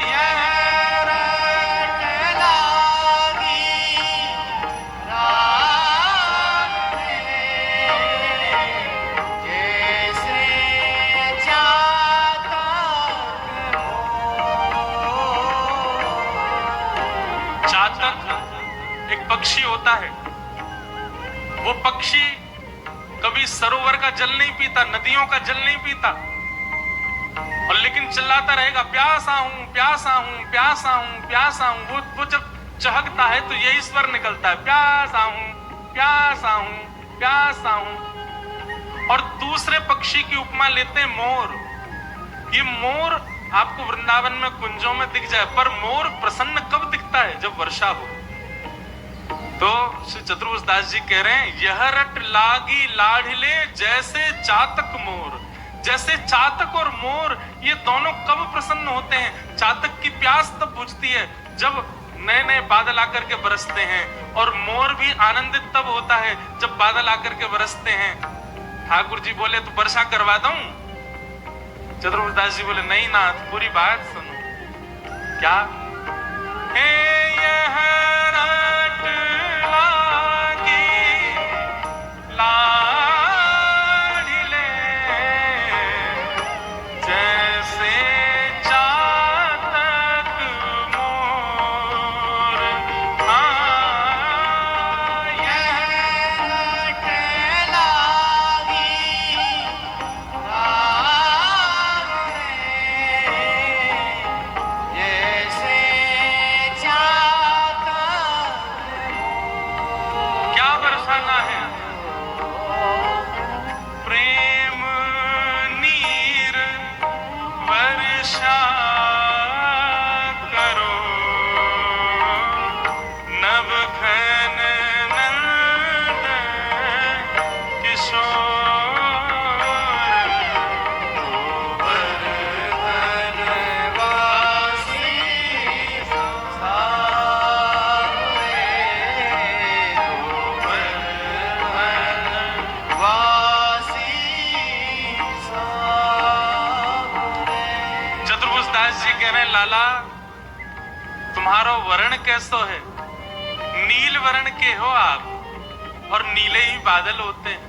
यह रट लागी रात में, जैसे चातक मोर। चातक एक पक्षी होता है, वो पक्षी कभी सरोवर का जल नहीं पीता, नदियों का जल नहीं पीता, और लेकिन चिल्लाता रहेगा प्यासा हूं, प्यासा हूं, प्यासा हूं, प्यासा हूं। वो जब चहकता है तो यही स्वर निकलता है, प्यासा हूं, प्यासा हूं, प्यासा हूं। और दूसरे पक्षी की उपमा लेते हैं मोर। ये मोर आपको वृंदावन में कुंजों में दिख जाए, पर मोर प्रसन्न कब दिखता है, जब वर्षा हो। तो श्री चतुर्भुज दास जी कह रहे हैं यह रट लागी लाढ़िले, जैसे चातक मोर। जैसे चातक और मोर ये दोनों कब प्रसन्न होते हैं, चातक की प्यास तब बुझती है जब नए नए बादल आकर के बरसते हैं, और मोर भी आनंदित तब होता है जब बादल आकर के बरसते हैं। ठाकुर जी बोले तो वर्षा करवा दूं, चतुर्भुज दास जी बोले नहीं नाथ, पूरी बात सुनो। क्या? हे यह रट लागी लाडिले, में लाला तुम्हारो वर्ण कैसो है? नील वर्ण के हो आप और नीले ही बादल होते हैं।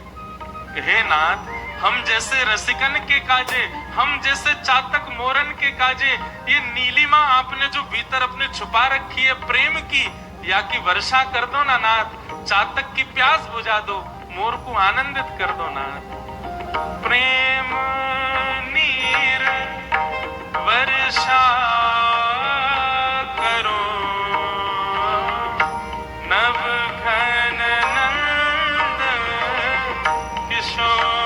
हे नाथ, हम जैसे रसिकन के काजे, हम जैसे चातक मोरन के काजे, ये नीलिमा आपने जो भीतर अपने छुपा रखी है प्रेम की, या की वर्षा कर दो ना नाथ। चातक की प्यास बुझा दो, मोर को आनंदित कर दो नाथ। प्रेम नीर वर्षा करो, नव घन नंद किशोर।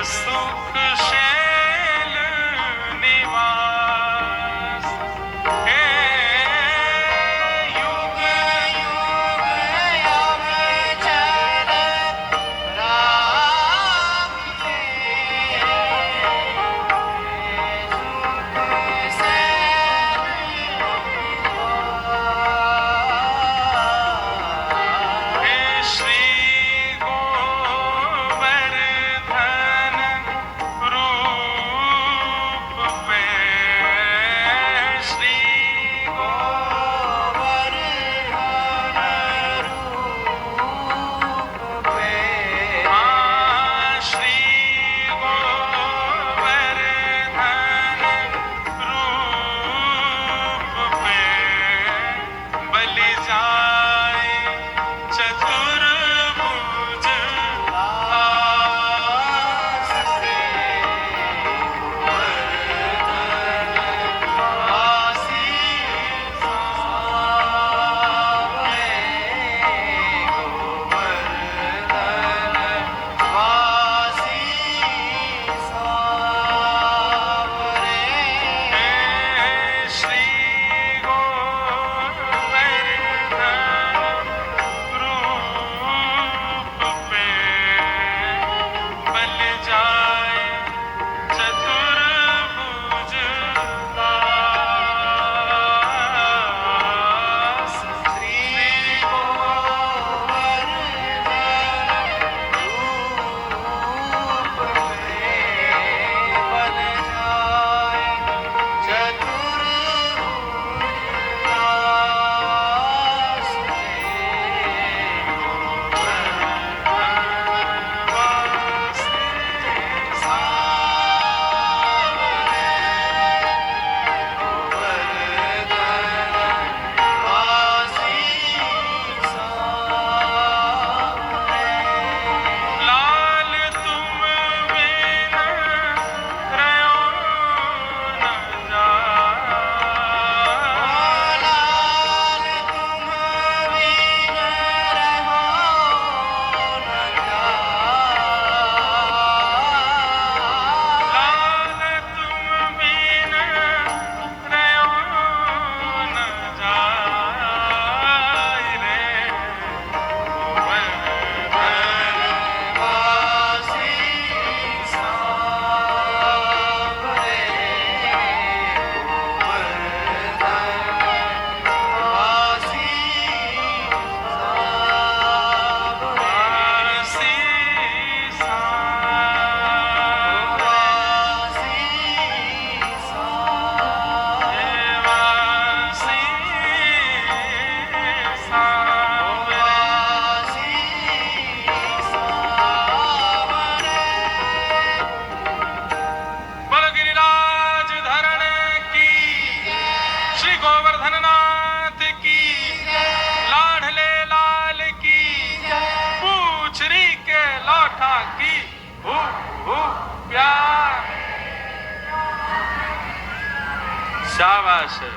सुख शैल निवास, हे युग युग अब चल राखिए, सुख शैल निवास। हे श्री गोवर्धन रूप पे, श्री श्री गोवर्धन रूप पे बलि जाए चतुर्भुज आस से आसीस सावरे, गोवर्धन आसीस सावरे। श्री गोवर्धन रूप पे बल जाए चतुर्भुज दास। श्री गोवर्धन रूप पे बल जाए चतुर्भुज दास लाल तुम बिन रहो न जाए। लाल तुम बिन रहो न जाए। लाल तुम बिन रहो न जाए रे, गोवर्धन आसीस सावरे, गोवर्धन आसीस सावरे। आसीस बोलो गिरिराज धरण की, श्री गोवर्धन नाथ की, लाडले लाल की, पूछरी के लौठा की, हु प्यार। शाबाश है।